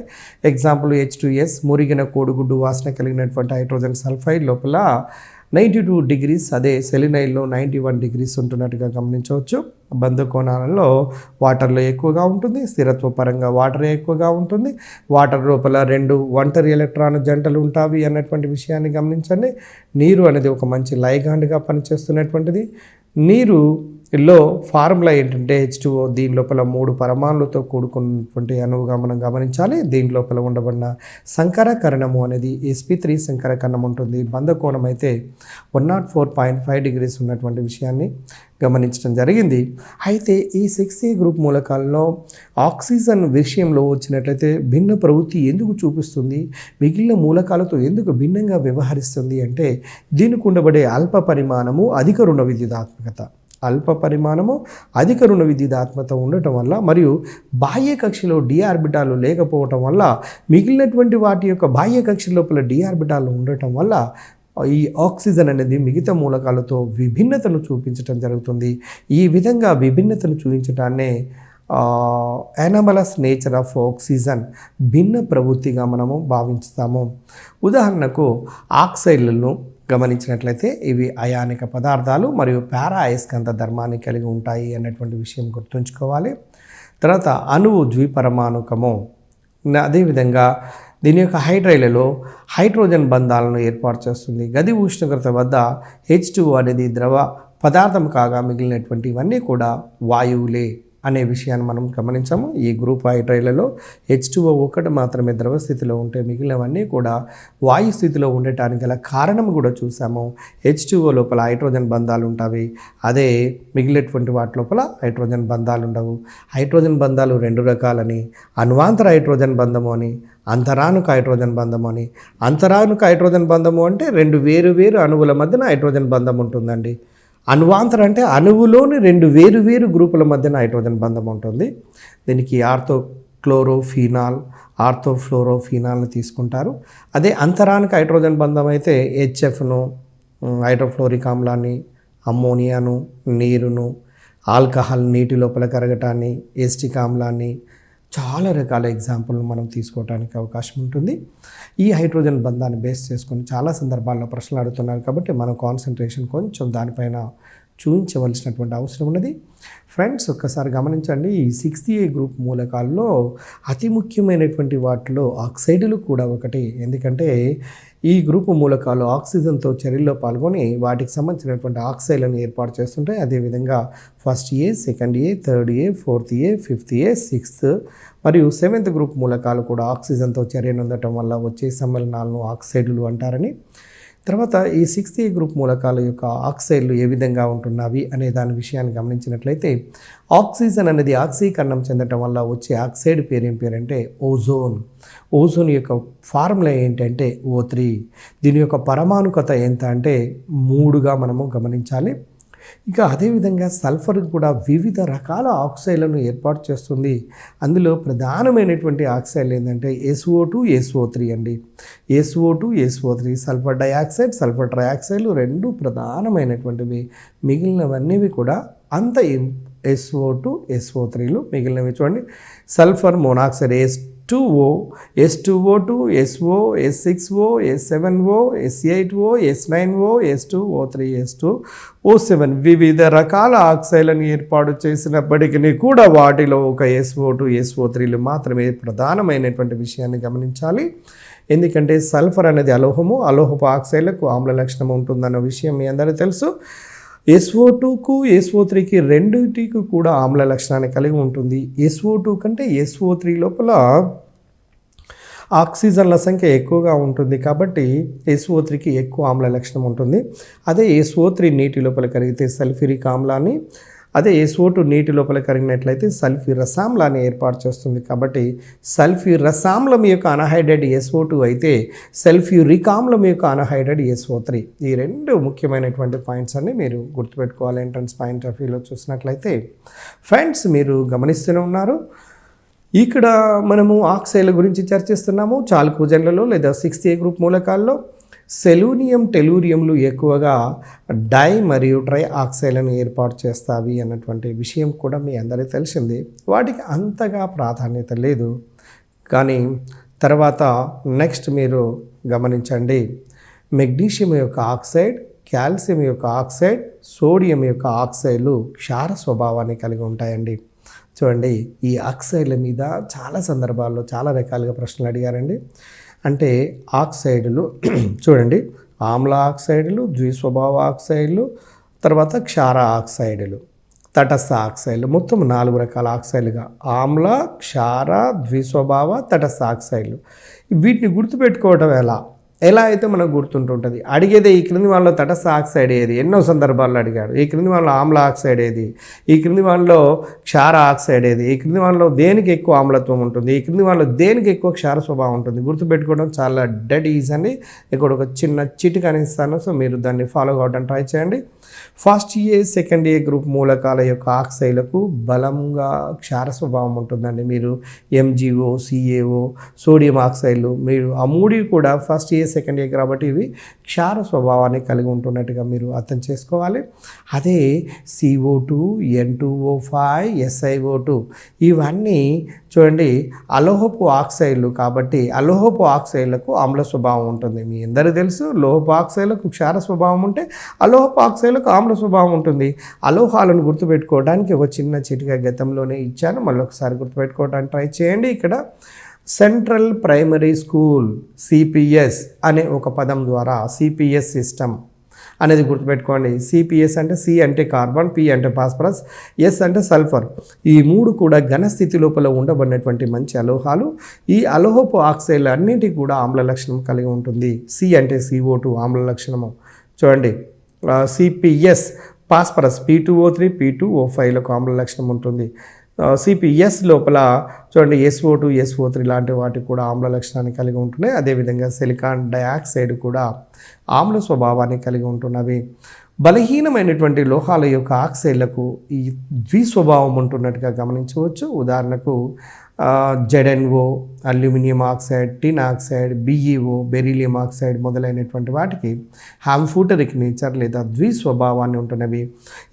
ఎగ్జాంపుల్ H2S మురిగిన కోడిగుడ్డు వాసన కలిగినటువంటి హైడ్రోజన్ సల్ఫైడ్ లోపల 92 degrees, అదే సెలినైడ్లో 91 degrees ఉంటున్నట్టుగా గమనించవచ్చు. బంధ కోణాలలో వాటర్లో ఎక్కువగా ఉంటుంది, స్థిరత్వ పరంగా వాటర్ ఎక్కువగా ఉంటుంది. వాటర్ లోపల 2 ఒంటరి ఎలక్ట్రాన్ జంటలు ఉంటాయి అన్నటువంటి విషయాన్ని గమనించండి. నీరు అనేది ఒక మంచి లైగాండ్గా పనిచేస్తున్నటువంటిది. నీరులో ఫార్ములా ఏంటంటే H2O, దీని లోపల 3 పరమాణులతో కూడుకున్నటువంటి అణువుగా మనం గమనించాలి. దీని లోపల ఉండబడిన సంకరకరణము అనేది sp3 సంకరకరణం ఉంటుంది. బంధ కోణం అయితే 104.5 degrees ఉన్నటువంటి విషయాన్ని గమనించడం జరిగింది. అయితే ఈ 6A గ్రూప్ మూలకాలలో ఆక్సిజన్ విషయంలో వచ్చినట్లయితే భిన్న ప్రవృత్తి ఎందుకు చూపిస్తుంది, మిగిలిన మూలకాలతో ఎందుకు భిన్నంగా వ్యవహరిస్తుంది అంటే దీనికి ఉండబడే అల్ప పరిమాణము అధిక రుణ విద్యుదాత్మకత, అల్ప పరిమాణము అధిక రుణ విద్యుదాత్మకత ఉండటం వల్ల మరియు బాహ్య కక్షలో డి ఆర్బిటాలు లేకపోవటం వల్ల మిగిలినటువంటి వాటి యొక్క బాహ్య కక్ష లోపల డి ఆర్బిటాలు ఉండటం వల్ల ఈ ఆక్సిజన్ అనేది మిగతా మూలకాలతో విభిన్నతను చూపించడం జరుగుతుంది. ఈ విధంగా విభిన్నతను చూపించడాన్నే యానమలస్ నేచర్ ఆఫ్ ఆక్సిజన్ భిన్న ప్రవృత్తిగా మనము భావిస్తాము. ఉదాహరణకు ఆక్సైడ్లను గమనించినట్లయితే ఇవి అయానిక పదార్థాలు మరియు పారా అయస్కాంత ధర్మాన్ని కలిగి ఉంటాయి అన్నటువంటి విషయం గుర్తుంచుకోవాలి. తర్వాత అణువు ద్విపరమాణుకము. అదేవిధంగా దీని యొక్క హైడ్రైలలో హైడ్రోజన్ బంధాలను ఏర్పాటు చేస్తుంది. గది ఉష్ణోగ్రత వద్ద H2O అనేది ద్రవ పదార్థం కాగా మిగిలినటువంటి ఇవన్నీ కూడా వాయువులే అనే విషయాన్ని మనం గమనించాము. ఈ గ్రూప్ హైడ్రైలలో H2O ఒకటి మాత్రమే ద్రవ స్థితిలో ఉంటే మిగిలినవన్నీ కూడా వాయు స్థితిలో ఉండటానికి గల కారణం కూడా చూసాము. H2O లోపల హైడ్రోజన్ బంధాలు ఉంటాయి, అదే మిగిలినటువంటి వాటి లోపల హైడ్రోజన్ బంధాలు ఉండవు. హైడ్రోజన్ బంధాలు రెండు రకాలని, అణ్వాంతర హైడ్రోజన్ బంధము అని, అంతరానుక హైడ్రోజన్ బంధము అని. అంతరానుక హైడ్రోజన్ బంధము అంటే రెండు వేరు వేరు అణువుల మధ్యన హైడ్రోజన్ బంధం ఉంటుందండి. అణ్వాంతర అంటే అణువులోని రెండు వేరు వేరు గ్రూపుల మధ్యన హైడ్రోజన్ బంధం ఉంటుంది. దీనికి ఆర్థోఫ్లోరోఫీనాల్ని తీసుకుంటారు. అదే అంతరానిక హైడ్రోజన్ బంధం అయితే HFను, హైడ్రోఫ్లోరిక్ ఆమ్లాన్ని, అమ్మోనియాను, నీరును, ఆల్కహాల్ నీటి లోపల కరగటాన్ని, ఎస్టిక్ ఆమ్లాన్ని, చాలా రకాల ఎగ్జాంపుల్ను మనం తీసుకోవడానికి అవకాశం ఉంటుంది. ఈ హైడ్రోజన్ బంధాన్ని బేస్ చేసుకొని చాలా సందర్భాల్లో ప్రశ్నలు అడుగుతున్నారు కాబట్టి మనం కాన్సన్ట్రేషన్ కొంచెం దానిపైన చూపించవలసినటువంటి అవసరం ఉన్నది. ఫ్రెండ్స్, ఒక్కసారి గమనించండి, ఈ 6A గ్రూప్ మూలకాల్లో అతి ముఖ్యమైనటువంటి వాటిలో ఆక్సైడులు కూడా ఒకటి. ఎందుకంటే ఈ గ్రూపు మూలకాలు ఆక్సిజన్తో చర్యల్లో పాల్గొని వాటికి సంబంధించినటువంటి ఆక్సైడ్లను ఏర్పాటు చేస్తుంటాయి. అదేవిధంగా ఫస్ట్ ఏ, సెకండ్ ఏ, థర్డ్ ఏ, ఫోర్త్ ఏ, ఫిఫ్త్ ఏ, సిక్స్త్ మరియు సెవెంత్ గ్రూప్ మూలకాలు కూడా ఆక్సిజన్తో చర్యను ఉండటం వల్ల వచ్చే సమ్మేళనాలను ఆక్సైడులు అంటారని. తర్వాత ఈ 6A గ్రూప్ మూలకాల యొక్క ఆక్సైడ్లు ఏ విధంగా ఉంటున్నవి అనే దాని విషయాన్ని గమనించినట్లయితే ఆక్సిజన్ అనేది ఆక్సీకరణం చెందటం వల్ల వచ్చే ఆక్సైడ్ పేరు ఏం పేరంటే ఓజోన్. ఓజోన్ యొక్క ఫార్ములా ఏంటంటే O3. దీని యొక్క పరమాణుకత ఎంత అంటే 3గా మనము గమనించాలి. ఇక అదేవిధంగా సల్ఫర్ కూడా వివిధ రకాల ఆక్సైడ్లను ఏర్పాటు చేస్తుంది. అందులో ప్రధానమైనటువంటి ఆక్సైడ్లు ఏంటంటే SO2, SO3 అండి. SO2, SO3 sulphur dioxide, sulphur ట్రయాక్సైడ్లు రెండు ప్రధానమైనటువంటివి. మిగిలినవన్నీ కూడా అంత SO2, SO3లు. మిగిలినవి చూడండి, sulphur monoxide S2O, S2O2, SO, S6O, S7O, S8O, S9O, S2O3, S2O7 వివిధ రకాల ఆక్సైడ్లను ఏర్పాటు చేసినప్పటికీ కూడా వాటిలో ఒక SO2, SO3లు మాత్రమే ప్రధానమైనటువంటి విషయాన్ని గమనించాలి. ఎందుకంటే సల్ఫర్ అనేది అలోహము, అలోహపు ఆక్సైడ్లకు ఆమ్ల లక్షణం ఉంటుందన్న విషయం మీ అందరికీ తెలుసు. SO2కు SO3కి రెండింటికి కూడా ఆమ్ల లక్షణాన్ని కలిగి ఉంటుంది. SO2 కంటే SO3 లోపల ఆక్సిజన్ల సంఖ్య ఎక్కువగా ఉంటుంది కాబట్టి SO3కి ఎక్కువ ఆమ్ల లక్షణం ఉంటుంది. అదే SO3 నీటి లోపల కరిగితే సల్ఫ్యూరిక్ ఆమ్లాన్ని, అదే SO2 నీటి లోపల కరిగినట్లయితే సల్ఫ్యూర్ రసామ్లాన్ని ఏర్పాటు చేస్తుంది. కాబట్టి సల్ఫ్యూర్ రసామ్లం యొక్క అనహైడ్రేట్ SO2 అయితే సల్ఫ్యూరిక్ ఆమ్లం యొక్క అనహైడ్రేట్ SO3. ఈ రెండు ముఖ్యమైనటువంటి పాయింట్స్ అన్ని మీరు గుర్తుపెట్టుకోవాలి ఎంట్రన్స్ పాయింట్ ఆఫ్ వ్యూలో చూసినట్లయితే. ఫ్రెండ్స్, మీరు గమనిస్తూనే ఉన్నారు, ఇక్కడ మనము ఆక్సైడ్ల గురించి చర్చిస్తున్నాము. చాల్కోజన్లలో లేదా 6A గ్రూప్ మూలకాల్లో సెలూనియం, టెలూరియంలు ఎక్కువగా డై మరియు ట్రై ఆక్సైడ్లను ఏర్పాటు చేస్తాయి అన్నటువంటి విషయం కూడా మీ అందరికీ తెలిసింది. వాటికి అంతగా ప్రాధాన్యత లేదు. కానీ తర్వాత నెక్స్ట్ మీరు గమనించండి, మెగ్నీషియం యొక్క ఆక్సైడ్, కాల్షియం యొక్క ఆక్సైడ్, సోడియం యొక్క ఆక్సైడ్లు క్షార స్వభావాన్ని కలిగి ఉంటాయండి. చూడండి, ఈ ఆక్సైడ్ల మీద చాలా సందర్భాల్లో చాలా రకాలుగా ప్రశ్నలు అడిగారండి. అంటే ఆక్సైడ్లు చూడండి, ఆమ్ల ఆక్సైడ్లు, ద్విస్వభావ ఆక్సైడ్లు, తర్వాత క్షార ఆక్సైడ్లు, తటస్థ ఆక్సైడ్లు, మొత్తం 4 రకాల ఆక్సైడ్లుగా ఆమ్ల, క్షార, ద్విస్వభావ, తటస్థ ఆక్సైడ్లు. వీటిని గుర్తుపెట్టుకోవటం ఎలా అయితే మనకు గుర్తుంటుంటుంది. అడిగేదే ఈ క్రింది వాళ్ళలో తటస్థ ఆక్సైడ్ ఏది, ఎన్నో సందర్భాల్లో అడిగాడు. ఈ క్రింది వాళ్ళలో ఆమ్ల ఆక్సైడ్ ఏది, ఈ క్రింది వాళ్ళలో క్షార ఆక్సైడ్ ఏది, ఈ క్రింది వాళ్ళలో దేనికి ఎక్కువ ఆమ్లత్వం ఉంటుంది, ఈ క్రింది వాళ్ళలో దేనికి ఎక్కువ క్షార స్వభావం ఉంటుంది. గుర్తుపెట్టుకోవడం చాలా డెడ్ ఈజీ అండి. ఇక్కడ ఒక చిన్న చిటికని ఇస్తాను, సో మీరు దాన్ని ఫాలో కావడానికి ట్రై చేయండి. ఫస్ట్ ఏ, సెకండ్ ఏ గ్రూప్ మూలకాల యొక్క ఆక్సైడ్లకు బలంగా క్షార స్వభావం ఉంటుందండి. మీరు MgO, CaO, సోడియం ఆక్సైడ్లు, మీరు ఆ మూడు కూడా ఫస్ట్ ఏ, సెకండ్ ఇయర్ కాబట్టి ఇవి క్షార స్వభావాన్ని కలిగి ఉంటున్నట్టుగా మీరు అర్థం చేసుకోవాలి. అదే CO2, N2O5, SiO2 ఇవన్నీ చూడండి అలోహపు ఆక్సైడ్లు కాబట్టి అలోహపు ఆక్సైడ్లకు ఆమ్ల స్వభావం ఉంటుంది. మీ అందరికీ తెలుసు లోహపు ఆక్సైడ్లకు క్షార స్వభావం ఉంటే అలోహపు ఆక్సైడ్లకు ఆమ్ల స్వభావం ఉంటుంది. అలోహాలను గుర్తుపెట్టుకోవడానికి ఒక చిన్న చిటిక గతంలోనే ఇచ్చాను, మళ్ళీ ఒకసారి గుర్తుపెట్టుకోవడానికి ట్రై చేయండి. ఇక్కడ సెంట్రల్ ప్రైమరీ స్కూల్ CPS అనే ఒక పదం ద్వారా CPS సిస్టమ్ అనేది గుర్తుపెట్టుకోండి. CPS అంటే C అంటే కార్బన్, P అంటే ఫాస్ఫరస్, S అంటే సల్ఫర్. ఈ మూడు కూడా ఘన స్థితి లోపల ఉండబడినటువంటి మంచి అలోహాలు. ఈ అలోహపు ఆక్సైడ్లు అన్నిటికీ కూడా ఆమ్ల లక్షణం కలిగి ఉంటుంది. C అంటే CO2 ఆమ్ల లక్షణము చూడండి. CPS ఫాస్ఫరస్ P2O3, P2O5లకు ఆమ్ల లక్షణం ఉంటుంది. CPS లోపల చూడండి SO2, SO3 లాంటి వాటికి కూడా ఆమ్ల లక్షణాన్ని కలిగి ఉంటున్నాయి. అదేవిధంగా సిలికాన్ డయాక్సైడ్ కూడా ఆమ్ల స్వభావాన్ని కలిగి ఉంటున్నవి. బలహీనమైనటువంటి లోహాల యొక్క ఆక్సైడ్లకు ఈ ద్విస్వభావం ఉంటున్నట్టుగా గమనించవచ్చు. ఉదాహరణకు ZnO, అల్యూమినియం ఆక్సైడ్, టిన్ ఆక్సైడ్, BeO, బెరీలియం ఆక్సైడ్ మొదలైనటువంటి వాటికి హామ్ఫూటరిక్ నేచర్ లేదా ద్విస్వభావాన్ని ఉంటున్నవి.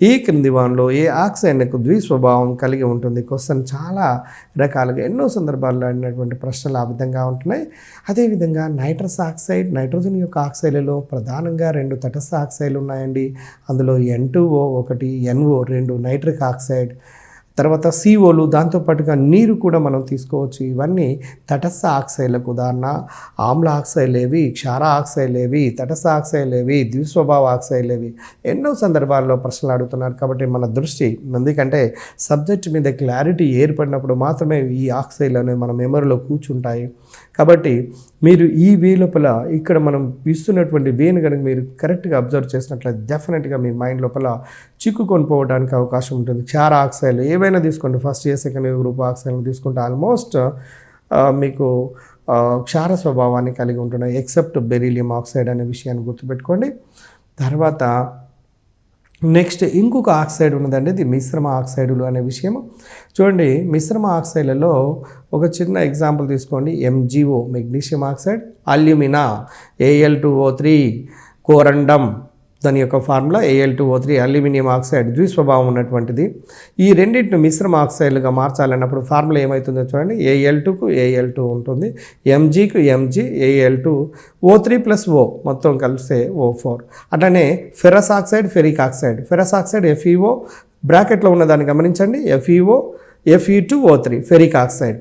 ఈ క్రింది వానిలో ఏ ఆక్సైడ్లకు ద్విస్వభావం కలిగి ఉంటుంది? క్వశ్చన్ చాలా రకాలుగా ఎన్నో సందర్భాల్లో అడిగినటువంటి ప్రశ్నలు ఆ విధంగా ఉంటున్నాయి. అదేవిధంగా నైట్రస్ ఆక్సైడ్, నైట్రోజన్ యొక్క ఆక్సైడ్లలో ప్రధానంగా 2 తటస్థ ఆక్సైడ్లు ఉన్నాయండి. అందులో N2O ఒకటి, NO 2 నైట్రిక్ ఆక్సైడ్, తర్వాత COలు, దాంతోపాటుగా నీరు కూడా మనం తీసుకోవచ్చు. ఇవన్నీ తటస్థ ఆక్సైడ్లకు ఉదాహరణ. ఆమ్ల ఆక్సైడ్లు ఏవి, క్షార ఆక్సైడ్లు ఏవి, తటస్థ ఆక్సైడ్లు ఏవి, ద్విస్వభావ ఆక్సైడ్లు ఏవి, ఎన్నో సందర్భాల్లో ప్రశ్నలు అడుగుతున్నారు. కాబట్టి మన దృష్టి ఎందుకంటే సబ్జెక్ట్ మీద క్లారిటీ ఏర్పడినప్పుడు మాత్రమే ఈ ఆక్సైడ్లు అనేవి మన మెమరీలో కూర్చుంటాయి. కాబట్టి మీరు ఈ వే లోపల ఇక్కడ మనం ఇస్తున్నటువంటి వేను కనుక మీరు కరెక్ట్గా అబ్జర్వ్ చేసినట్లయితే డెఫినెట్గా మీ మైండ్ లోపల చిక్కుకొని పోవడానికి అవకాశం ఉంటుంది. క్షార ఆక్సైడ్లు ఏవైనా తీసుకోండి, first year second year group ఆక్సైడ్లు తీసుకుంటే ఆల్మోస్ట్ మీకు క్షార స్వభావాన్ని కలిగి ఉంటున్నాయి, ఎక్సెప్ట్ బెరీలియం ఆక్సైడ్ అనే విషయాన్ని గుర్తుపెట్టుకోండి. తర్వాత నెక్స్ట్ ఇంకొక ఆక్సైడ్ ఉన్నదండి, ఇది మిశ్రమ ఆక్సైడులు అనే విషయం. చూడండి, మిశ్రమ ఆక్సైడ్లలో ఒక చిన్న ఎగ్జాంపుల్ తీసుకోండి. MgO magnesium oxide, alumina Al2O3, కోరండం దాని యొక్క ఫార్ములా Al2O3 అల్యూమినియం ఆక్సైడ్ ద్విస్వభావం ఉన్నటువంటిది. ఈ రెండింటిని మిశ్రమ ఆక్సైడ్లుగా మార్చాలన్నప్పుడు ఫార్ములా ఏమవుతుందో చూడండి. Al2కు Al2 ఉంటుంది, Mgకు Mg, Al2O3 + O మొత్తం కలిస్తే O4. అట్లనే ferrous oxide, ferric oxide. Ferrous oxide FeO బ్రాకెట్లో ఉన్నదాన్ని గమనించండి, FeO Fe2O3 ఫెరిక్ ఆక్సైడ్.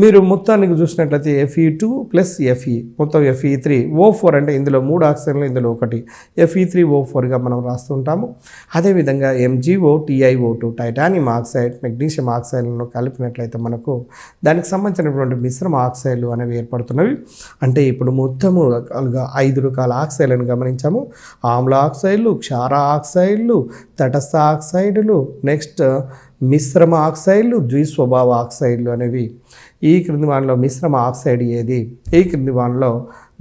మీరు మొత్తానికి చూసినట్లయితే Fe2 + Fe మొత్తం Fe3 O4 అంటే ఇందులో 3 ఆక్సైడ్లు, ఇందులో ఒకటి Fe3O4గా మనం రాస్తుంటాము. అదేవిధంగా MgO TiO2 titanium oxide, magnesium ఆక్సైడ్లను కలిపినట్లయితే మనకు దానికి సంబంధించినటువంటి మిశ్రమ ఆక్సైడ్లు అనేవి ఏర్పడుతున్నవి. అంటే ఇప్పుడు మొత్తము రకాలుగా 5 రకాల ఆక్సైడ్లను గమనించాము. ఆమ్ల ఆక్సైడ్లు, క్షార ఆక్సైడ్లు, తటస్థ ఆక్సైడ్లు, నెక్స్ట్ మిశ్రమ ఆక్సైడ్లు, ద్విస్వభావ ఆక్సైడ్లు అనేవి. ఈ క్రింది వానిలో మిశ్రమ ఆక్సైడ్ ఏది, ఈ క్రింది వానిలో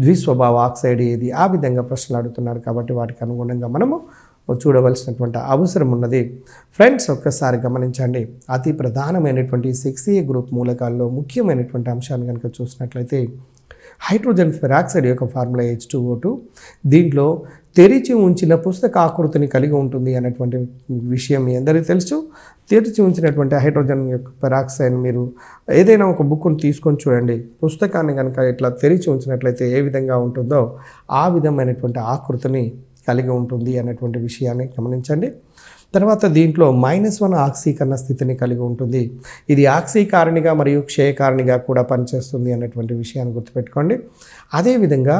ద్విస్వభావ ఆక్సైడ్ ఏది, ఆ విధంగా ప్రశ్నలు అడుగుతున్నారు. కాబట్టి వాటికి అనుగుణంగా మనము చూడవలసినటువంటి అవసరం ఉన్నది. ఫ్రెండ్స్, ఒక్కసారి గమనించండి, అతి ప్రధానమైనటువంటి 6A గ్రూప్ మూలకాల్లో ముఖ్యమైనటువంటి అంశాన్ని కనుక చూసినట్లయితే హైడ్రోజన్ పెరాక్సైడ్ యొక్క ఫార్ములా H2O2. దీంట్లో తెరిచి ఉంచిన పుస్తక ఆకృతిని కలిగి ఉంటుంది అనేటువంటి విషయం మీ అందరికీ తెలుసు. తెరిచి ఉంచినటువంటి హైడ్రోజన్ యొక్క పెరాక్సైడ్ మీరు ఏదైనా ఒక బుక్ను తీసుకొని చూడండి, పుస్తకాన్ని కనుక ఇట్లా తెరిచి ఉంచినట్లయితే ఏ విధంగా ఉంటుందో ఆ విధమైనటువంటి ఆకృతిని కలిగి ఉంటుంది అనేటువంటి విషయాన్ని గమనించండి. తర్వాత దీంట్లో -1 ఆక్సీకరణ స్థితిని కలిగి ఉంటుంది. ఇది ఆక్సీకారణిగా మరియు క్షయకారణిగా కూడా పనిచేస్తుంది అన్నటువంటి విషయాన్ని గుర్తుపెట్టుకోండి. అదేవిధంగా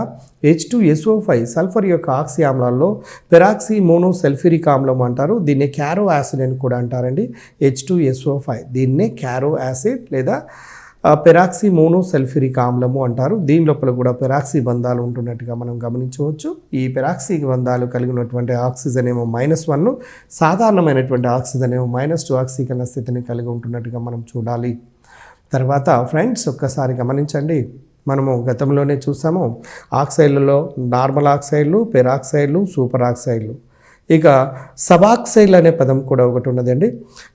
H2SO5 సల్ఫర్ యొక్క ఆక్సీ ఆమ్లాల్లో పెరాక్సీ మోనోసల్ఫ్యూరిక్ ఆమ్లం అంటారు. దీన్ని క్యారో యాసిడ్ అని కూడా అంటారండి. H2SO5 దీన్నే క్యారో యాసిడ్ లేదా పెరాక్సీ మోనోసల్ఫ్యూరిక్ ఆమ్లము అంటారు. దీని లోపల కూడా పెరాక్సీ బంధాలు ఉంటున్నట్టుగా మనం గమనించవచ్చు. ఈ పెరాక్సీ బంధాలు కలిగినటువంటి ఆక్సిజన్ ఏమో -1, సాధారణమైనటువంటి ఆక్సిజన్ ఏమో -2 ఆక్సీకరణ స్థితిని కలిగి ఉంటున్నట్టుగా మనం చూడాలి. తర్వాత ఫ్రెండ్స్, ఒక్కసారి గమనించండి, మనము గతంలోనే చూసాము ఆక్సైడ్లలో నార్మల్ ఆక్సైడ్లు, పెరాక్సైడ్లు, సూపర్ ఆక్సైడ్లు. ఇక సబాక్సైడ్లు అనే పదం కూడా ఒకటి ఉన్నదండి.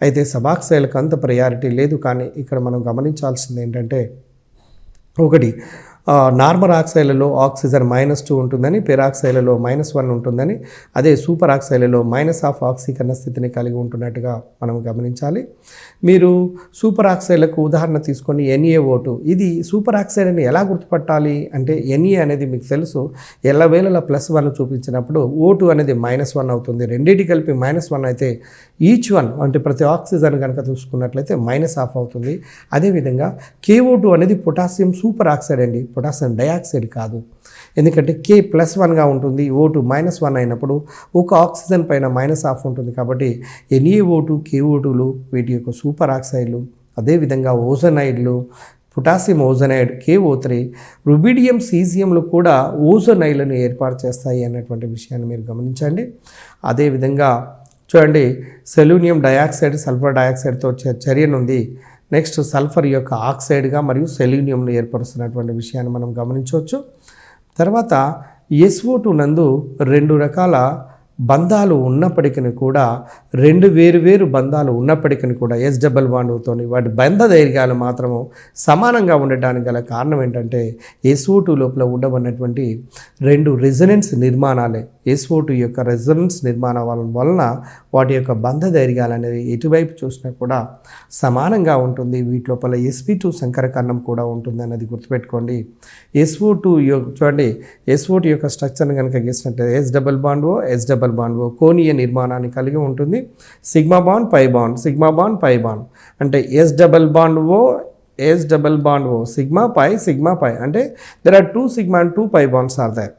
అయితే సబాక్సైడ్లకు అంత ప్రయారిటీ లేదు, కానీ ఇక్కడ మనం గమనించాల్సింది ఏంటంటే ఒకటి నార్మల్ ఆక్సైడ్లలో ఆక్సిజన్ -2 ఉంటుందని, పెరాక్సైడ్లలో -1 ఉంటుందని, అదే సూపర్ ఆక్సైడ్లలో -1/2 ఆక్సీకరణ స్థితిని కలిగి ఉంటున్నట్టుగా మనం గమనించాలి. మీరు సూపర్ ఆక్సైడ్లకు ఉదాహరణ తీసుకొని NaO2, ఇది సూపర్ ఆక్సైడ్ అని ఎలా గుర్తుపట్టాలి అంటే Na అనేది మీకు తెలుసు ఎల్లవేళలా +1 చూపించినప్పుడు O2 అనేది -1 అవుతుంది. రెండింటి కలిపి -1 అయితే ఈచ్ వన్ అంటే ప్రతి ఆక్సిజన్ కనుక చూసుకున్నట్లయితే -1/2 అవుతుంది. అదేవిధంగా KO2 అనేది పొటాషియం సూపర్ ఆక్సైడ్ అండి, పొటాషియం డయాక్సైడ్ కాదు. ఎందుకంటే K+1గా ఉంటుంది, O2 -1 అయినప్పుడు ఒక ఆక్సిజన్ పైన -1/2 ఉంటుంది. కాబట్టి NaO2, KO2లు వీటి యొక్క సూపర్ ఆక్సైడ్లు. అదేవిధంగా ఓజోనైడ్లు, పొటాషియం ఓజోనైడ్ KO3, రుబిడియం సీజియంలు కూడా ఓజోనైడ్లను ఏర్పాటు చేస్తాయి అన్నటువంటి విషయాన్ని మీరు గమనించండి. అదేవిధంగా చూడండి, సెలూనియం డయాక్సైడ్ సల్ఫర్ డయాక్సైడ్తో చర్యనుంది. నెక్స్ట్ సల్ఫర్ యొక్క ఆక్సైడ్గా మరియు సెలూనియంను ఏర్పరుస్తున్నటువంటి విషయాన్ని మనం గమనించవచ్చు. తర్వాత SO2 నందు 2 రకాల బంధాలు ఉన్నప్పటికీ కూడా, 2 వేరు బంధాలు ఉన్నప్పటికీ కూడా S డబుల్ బాండ్తో వాటి బంధ దైర్ఘ్యాలు మాత్రము సమానంగా ఉండటానికి గల కారణం ఏంటంటే SO2 లోపల ఉండబడినటువంటి 2 రెజొనెన్స్ నిర్మాణాలే. SO2 యొక్క రెజొనెన్స్ నిర్మాణం వలన వాటి యొక్క బంధ దైర్ఘ్యాలు అనేది ఎటువైపు చూసినా కూడా సమానంగా ఉంటుంది. వీటి లోపల sp2 సంకరకరణం కూడా ఉంటుంది అన్నది గుర్తుపెట్టుకోండి. SO2 చూడండి, SO2 యొక్క స్ట్రక్చర్ని కనుక గీసినట్లయితే S డబుల్ బాండ్ కోణీయ నిర్మాణాన్ని కలిగి ఉంటుంది. సిగ్మా బాండ్ పై బాండ్ అంటే S double bond O sigma pi అంటే there are 2 sigma and 2 pi bonds are there.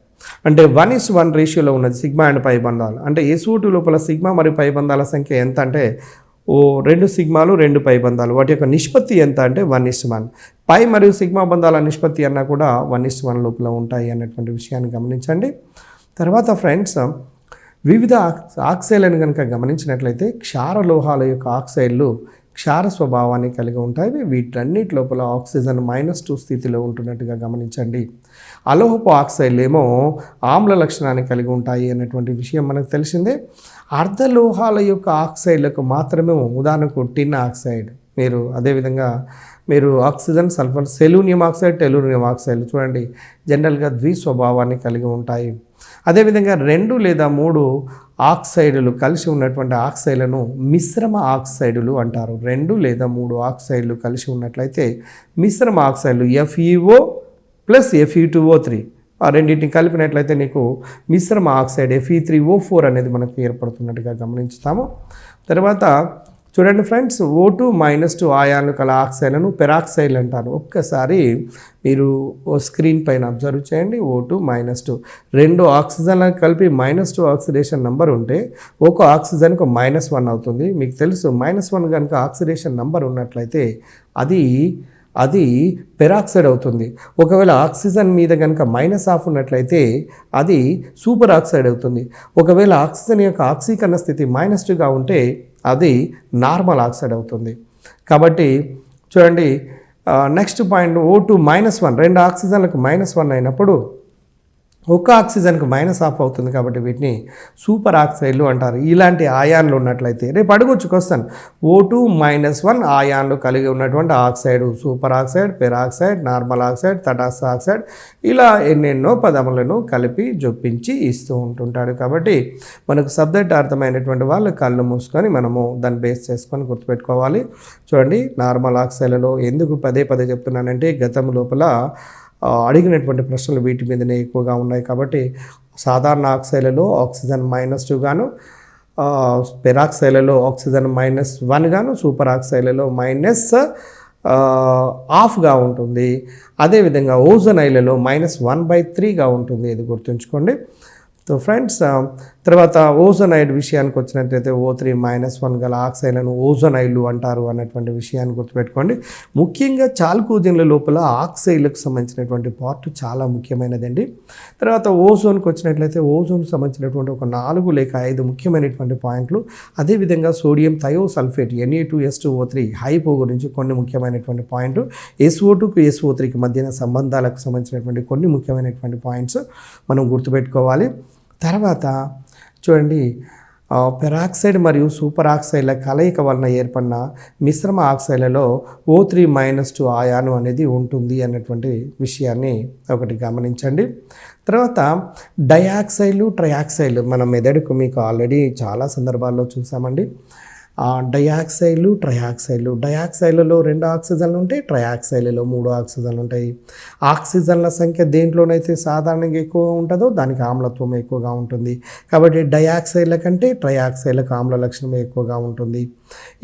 అంటే 1:1 రేషియోలో ఉన్నది సిగ్మా అండ్ పై బంధాలు. అంటే SO2 లోపల సిగ్మా మరియు పై బంధాల సంఖ్య ఎంత అంటే 2 సిగ్మాలు 2 పై బంధాలు. వాటి యొక్క నిష్పత్తి ఎంత అంటే 1:1. పై మరియు సిగ్మా బంధాల నిష్పత్తి అన్నా కూడా 1:1 లోపల ఉంటాయి అన్నటువంటి విషయాన్ని గమనించండి. తర్వాత ఫ్రెండ్స్, వివిధ ఆక్సైడ్లను కనుక గమనించినట్లయితే క్షార లోహాల యొక్క ఆక్సైడ్లు క్షార స్వభావాన్ని కలిగి ఉంటాయి. వీటన్నిటి లోపల ఆక్సిజన్ -2 స్థితిలో ఉంటున్నట్టుగా గమనించండి. అలోహపు ఆక్సైడ్లు ఏమో ఆమ్ల లక్షణాన్ని కలిగి ఉంటాయి అన్నటువంటి విషయం మనకు తెలిసిందే. అర్ధలోహాల యొక్క ఆక్సైడ్లకు మాత్రమే, ఉదాహరణకు టిన్ ఆక్సైడ్, అదేవిధంగా మీరు ఆక్సిజన్ సల్ఫర్ సెలూనియం ఆక్సైడ్ టెలూనియం ఆక్సైడ్లు చూడండి జనరల్గా ద్విస్వభావాన్ని కలిగి ఉంటాయి. అదేవిధంగా 2 లేదా 3 ఆక్సైడులు కలిసి ఉన్నటువంటి ఆక్సైడ్లను మిశ్రమ ఆక్సైడులు అంటారు. 2 లేదా 3 ఆక్సైడ్లు కలిసి ఉన్నట్లయితే మిశ్రమ ఆక్సైడ్లు FeO + Fe2O3 ఆ రెండింటిని కలిపినట్లయితే నీకు మిశ్రమ ఆక్సైడ్ Fe3O4 అనేది మనకు ఏర్పడుతున్నట్టుగా గమనించుతాము. తర్వాత చూడండి ఫ్రెండ్స్, O2 - 2 ఆయాన్లు కల ఆక్సైడ్లను పెరాక్సైడ్లు అంటారు. ఒక్కసారి మీరు స్క్రీన్ పైన అబ్జర్వ్ చేయండి. O2 - 2 2 ఆక్సిజన్లకు కలిపి -2 ఆక్సిడేషన్ నెంబర్ ఉంటే ఒక ఆక్సిజన్కు -1 అవుతుంది. మీకు తెలుసు -1 కనుక ఆక్సిడేషన్ నెంబర్ ఉన్నట్లయితే అది పెరాక్సైడ్ అవుతుంది. ఒకవేళ ఆక్సిజన్ మీద కనుక -1/2 ఉన్నట్లయితే అది సూపర్ ఆక్సైడ్ అవుతుంది. ఒకవేళ ఆక్సిజన్ యొక్క ఆక్సీకరణ స్థితి -2గా ఉంటే అది నార్మల్ ఆక్సైడ్ అవుతుంది. కాబట్టి చూడండి, నెక్స్ట్ పాయింట్ O2 - 1 2 ఆక్సిజన్లకు -1 అయినప్పుడు ఒక ఆక్సిజన్కు -1/2 అవుతుంది. కాబట్టి వీటిని సూపర్ ఆక్సైడ్లు అంటారు. ఇలాంటి ఆయాన్లు ఉన్నట్లయితే రేపు అడగొచ్చు క్వశ్చన్, O2 - 1 ఆయాన్లు కలిగి ఉన్నటువంటి oxide super oxide, peroxide, normal oxide, తటస్థ ఆక్సైడ్, ఇలా ఎన్నెన్నో పదములను కలిపి జొప్పించి ఇస్తూ ఉంటుంటాడు. కాబట్టి మనకు సబ్జెక్ట్ అర్థమైనటువంటి వాళ్ళు కళ్ళు మూసుకొని మనము దాన్ని బేస్ చేసుకొని గుర్తుపెట్టుకోవాలి. చూడండి, నార్మల్ ఆక్సైడ్లలో ఎందుకు పదే చెప్తున్నానంటే గతం లోపల అడిగినటువంటి ప్రశ్నలు వీటి మీదనే ఎక్కువగా ఉన్నాయి. కాబట్టి సాధారణ ఆక్సైడ్లలో ఆక్సిజన్ -2 గాను, పెరాక్సైడ్లలో ఆక్సిజన్ -1 గాను, సూపర్ ఆక్సైడ్లలో -1/2గా ఉంటుంది. అదేవిధంగా ఓజోనైడ్లలో -1/3గా ఉంటుంది. ఇది గుర్తుంచుకోండి. సో ఫ్రెండ్స్, తర్వాత ఓజోనైడ్ విషయానికి వచ్చినట్లయితే O3 - 1 గల ఆక్సైడ్లను ఓజోనైడ్లు అంటారు అన్నటువంటి విషయాన్ని గుర్తుపెట్టుకోండి. ముఖ్యంగా చాల్కోజన్ల లోపల ఆక్సైడ్లకు సంబంధించినటువంటి పార్ట్ చాలా ముఖ్యమైనదండి. తర్వాత ఓజోన్కి వచ్చినట్లయితే ఓజోన్కి సంబంధించినటువంటి ఒక 4 లేక 5 ముఖ్యమైనటువంటి పాయింట్లు. అదేవిధంగా సోడియం థయోసల్ఫేట్ Na2S2O3 హైపో గురించి కొన్ని ముఖ్యమైనటువంటి పాయింట్లు, SO2కు SO3కి మధ్యన సంబంధాలకు సంబంధించినటువంటి కొన్ని ముఖ్యమైనటువంటి పాయింట్స్ మనం గుర్తుపెట్టుకోవాలి. తర్వాత చూడండి, పెరాక్సైడ్ మరియు సూపర్ ఆక్సైడ్ల కలయిక వలన ఏర్పడిన మిశ్రమ ఆక్సైడ్లలో O3- అయాను అనేది ఉంటుంది అన్నటువంటి విషయాన్ని ఒకటి గమనించండి. తర్వాత డయాక్సైడ్లు, ట్రయాక్సైడ్లు మన మెదడుకు మీకు ఆల్రెడీ చాలా సందర్భాల్లో చూసామండి. డయాక్సైడ్లు, ట్రయాక్సైడ్లు. డయాక్సైడ్లలో 2 ఆక్సిజన్లు ఉంటాయి, ట్రయాక్సైడ్లలో 3 ఆక్సిజన్లు ఉంటాయి. ఆక్సిజన్ల సంఖ్య దేంట్లోనైతే సాధారణంగా ఎక్కువగా ఉంటుందో దానికి ఆమ్లత్వం ఎక్కువగా ఉంటుంది. కాబట్టి డయాక్సైడ్ల కంటే ట్రయాక్సైడ్లకు ఆమ్ల లక్షణం ఎక్కువగా ఉంటుంది.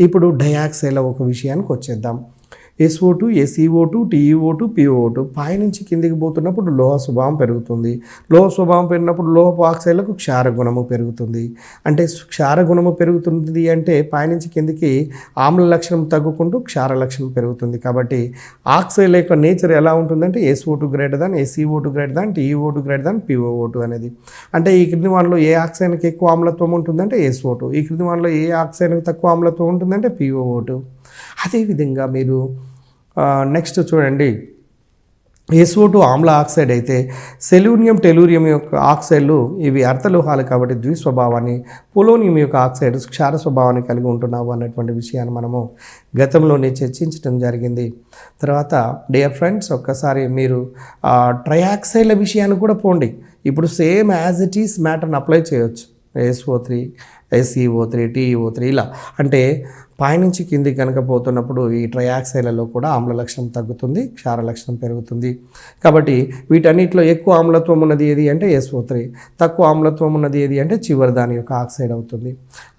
ఇప్పుడు డయాక్సైడ్ల ఒక విషయానికి వచ్చేద్దాం. SO2, SeO2, TeO2, PO2 పైనుంచి కిందికి పోతున్నప్పుడు లోహ స్వభావం పెరుగుతుంది. లోహ స్వభావం పెరిగినప్పుడు లోహపు ఆక్సైడ్లకు క్షార గుణము పెరుగుతుంది. అంటే క్షార గుణము పెరుగుతుంది అంటే పైనుంచి కిందికి ఆమ్ల లక్షణం తగ్గుకుంటూ క్షార లక్షణం పెరుగుతుంది. కాబట్టి ఆక్సైడ్ యొక్క నేచర్ ఎలా ఉంటుందంటే SO2 > SeO2 > TeO2 > PO2 అనేది. అంటే ఈ క్రింది వాటిలో ఏ ఆక్సైడ్కి ఎక్కువ ఆమ్లత్వం ఉంటుందంటే SO2, ఈ క్రింది వాటిలో ఏ ఆక్సైడ్కి తక్కువ ఆమ్లత్వం ఉంటుందంటే PO2. అదేవిధంగా మీరు నెక్స్ట్ చూడండి, SO2 ఆమ్ల ఆక్సైడ్ అయితే సెలూనియం, టెలూరియం యొక్క ఆక్సైడ్లు ఇవి అర్థలోహాలు కాబట్టి ద్విస్వభావాన్ని, పొలోనియం యొక్క ఆక్సైడ్ క్షార స్వభావాన్ని కలిగి ఉంటున్నావు అన్నటువంటి విషయాన్ని మనము గతంలోనే చర్చించడం జరిగింది. తర్వాత డియర్ ఫ్రెండ్స్, ఒక్కసారి మీరు ట్రయాక్సైడ్ల విషయాన్ని కూడా పోండి. ఇప్పుడు సేమ్ యాజ్ ఇట్ ఈస్ మ్యాటర్ని అప్లై చేయొచ్చు. SO3, SeO3, TeO3 ఇలా. అంటే పైనుంచి కింది కనుక పోతున్నప్పుడు ఈ ట్రయాక్సైడ్లలో కూడా ఆమ్ల లక్షణం తగ్గుతుంది, క్షార లక్షణం పెరుగుతుంది. కాబట్టి వీటన్నిటిలో ఎక్కువ ఆమ్లత్వం ఉన్నది ఏది అంటే SO3, తక్కువ ఆమ్లత్వం ఉన్నది ఏది అంటే చివరి దాని యొక్క ఆక్సైడ్ అవుతుంది.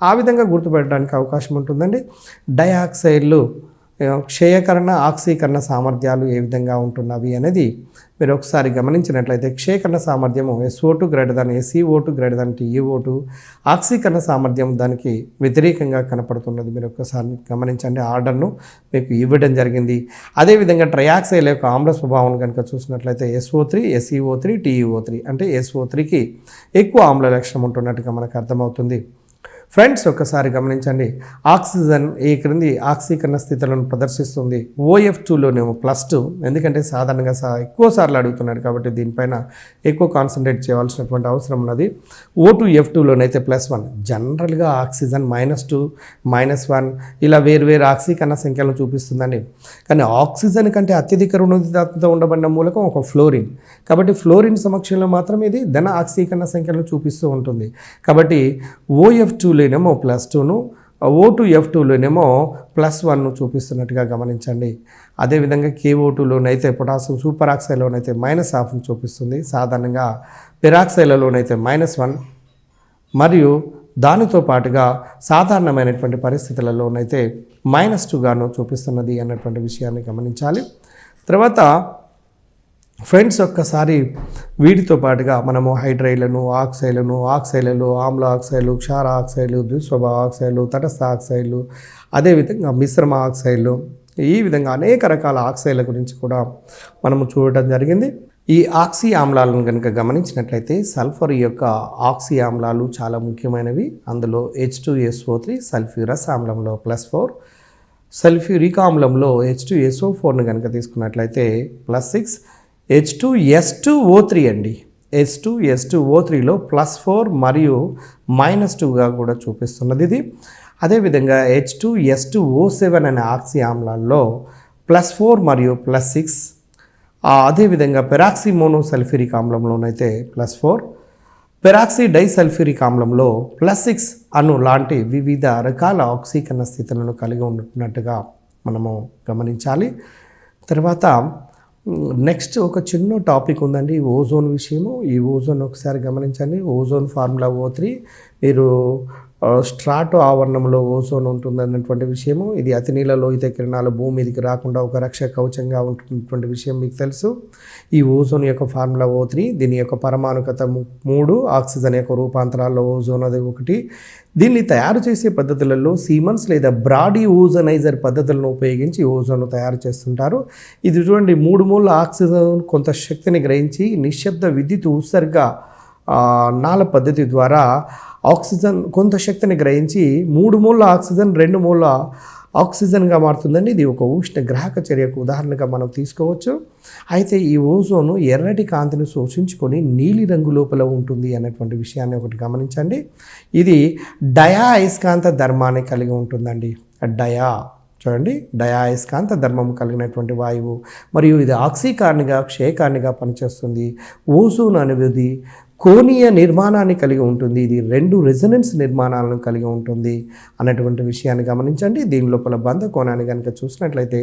ఆ విధంగా గుర్తుపెట్టడానికి అవకాశం ఉంటుందండి. డయాక్సైడ్లు క్షయకరణ, ఆక్సీకరణ సామర్థ్యాలు ఏ విధంగా ఉంటున్నవి అనేది మీరు ఒకసారి గమనించినట్లయితే క్షయకరణ సామర్థ్యము SO2 > SeO2 > TeO2, ఆక్సీకరణ సామర్థ్యం దానికి వ్యతిరేకంగా కనపడుతున్నది. మీరు ఒకసారి గమనించండి, ఆర్డర్ను మీకు ఇవ్వడం జరిగింది. అదేవిధంగా ట్రయాక్సైడ్ యొక్క ఆమ్ల స్వభావం కనుక చూసినట్లయితే SO3, SeO3, TeO3 అంటే SO3కి ఎక్కువ ఆమ్ల లక్షణం ఉంటున్నట్టుగా మనకు అర్థమవుతుంది. ఫ్రెండ్స్, ఒక్కసారి గమనించండి, ఆక్సిజన్ ఈ క్రింది ఆక్సీకరణ స్థితులను ప్రదర్శిస్తుంది. OF2లోనేమో +2, ఎందుకంటే సాధారణంగా ఎక్కువ సార్లు అడుగుతున్నాడు కాబట్టి దీనిపైన ఎక్కువ కాన్సన్ట్రేట్ చేయవలసినటువంటి అవసరం ఉన్నది. O2F2లోనైతే +1. జనరల్గా ఆక్సిజన్ -2, -1 ఇలా వేరు ఆక్సీకరణ సంఖ్యలను చూపిస్తుందండి. కానీ ఆక్సిజన్ కంటే అత్యధిక రుణాత్మకత ఉండబడిన మూలకం ఒక ఫ్లోరిన్. కాబట్టి ఫ్లోరిన్ సమక్షంలో మాత్రం ఇది ధన ఆక్సీకరణ సంఖ్యలను చూపిస్తూ ఉంటుంది. కాబట్టి OF2లోనేమో +2ను, O2F2లోనేమో +1ను చూపిస్తున్నట్టుగా గమనించండి. అదేవిధంగా KO2లోనైతే పొటాషియం సూపర్ ఆక్సైడ్లోనైతే -1/2ను చూపిస్తుంది. సాధారణంగా పెరాక్సైడ్లలోనైతే -1 మరియు దానితో పాటుగా సాధారణమైనటువంటి పరిస్థితులలోనైతే -2గాను చూపిస్తున్నది అన్నటువంటి విషయాన్ని గమనించాలి. తర్వాత ఫ్రెండ్స్, ఒక్కసారి వీటితో పాటుగా మనము హైడ్రైడ్లను, ఆక్సైడ్లలో ఆమ్ల ఆక్సైడ్లు, క్షార ఆక్సైడ్లు, ద్విస్వభావ ఆక్సైడ్లు, తటస్థ ఆక్సైడ్లు, అదేవిధంగా మిశ్రమ ఆక్సైడ్లు, ఈ విధంగా అనేక రకాల ఆక్సైడ్ల గురించి కూడా మనము చూడటం జరిగింది. ఈ ఆక్సీ ఆమ్లాలను కనుక గమనించినట్లయితే సల్ఫర్ యొక్క ఆక్సీ ఆమ్లాలు చాలా ముఖ్యమైనవి. అందులో H2SO3 సల్ఫ్యూరస్ ఆమ్లంలో +4, సల్ఫ్యూరిక్ ఆమ్లంలో H2SO4ను కనుక తీసుకున్నట్లయితే +6, H2S2O3 అండి. H2S2O3లో +4 మరియు -2గా కూడా చూపిస్తున్నది ఇది. అదేవిధంగా H2S2O7 అనే ఆక్సీ ఆమ్లాల్లో +4 మరియు +6. అదేవిధంగా పెరాక్సీ మోనోసల్ఫ్యూరిక్ ఆమ్లంలోనైతే +4, పెరాక్సీ డైసల్ఫ్యూరిక్ ఆమ్లంలో +6 అను లాంటి వివిధ రకాల ఆక్సీకరణ స్థితులను కలిగి ఉన్నట్టుగా మనము గమనించాలి. తర్వాత నెక్స్ట్ ఒక చిన్న టాపిక్ ఉందండి, ఓజోన్ విషయము. ఈ ఓజోన్ ఒకసారి గమనించండి. Ozone formula O3. మీరు స్ట్రాటో ఆవరణంలో ఓజోన్ ఉంటుందన్నటువంటి విషయము. ఇది అతి నీల లోహిత కిరణాలు భూమి మీదకి రాకుండా ఒక రక్షక కవచంగా ఉంటున్నటువంటి విషయం మీకు తెలుసు. ఈ ఓజోన్ యొక్క ఫార్ములా O3. దీని యొక్క పరమాణుకత 3, ఆక్సిజన్ యొక్క రూపాంతరాల్లో ఓజోన్ అది 1. దీన్ని తయారు చేసే పద్ధతులలో సీమన్స్ లేదా బ్రాడీ ఓజోనైజర్ పద్ధతులను ఉపయోగించి ఓజోన్ను తయారు చేస్తుంటారు. ఇది చూడండి, 3 మోల్ ఆక్సిజన్ కొంత శక్తిని గ్రహించి నిశ్శబ్ద విద్యుత్ ఉత్సర్గ నాళ పద్ధతి ద్వారా ఆక్సిజన్ కొంత శక్తిని గ్రహించి 3 మోల్ ఆక్సిజన్ 2 మోల్ ఆక్సిజన్గా మారుతుందండి. ఇది ఒక ఉష్ణ గ్రాహక చర్యకు ఉదాహరణగా మనం తీసుకోవచ్చు. అయితే ఈ ఓజోను ఎర్రటి కాంతిని శోషించుకొని నీలి రంగు లోపల ఉంటుంది అనేటువంటి విషయాన్ని ఒకటి గమనించండి. ఇది డయా అయస్కాంత ధర్మాన్ని కలిగి ఉంటుందండి. డయా చూడండి, డయాయస్కాంత ధర్మం కలిగినటువంటి వాయువు, మరియు ఇది ఆక్సీకార్నిగా క్షయకార్నిగా పనిచేస్తుంది. ఓజోన్ అనేది కోణీయ నిర్మాణాన్ని కలిగి ఉంటుంది. ఇది 2 రెజొనెన్స్ నిర్మాణాలను కలిగి ఉంటుంది అన్నటువంటి విషయాన్ని గమనించండి. దీని లోపల బంధ కోణాన్ని కనుక చూసినట్లయితే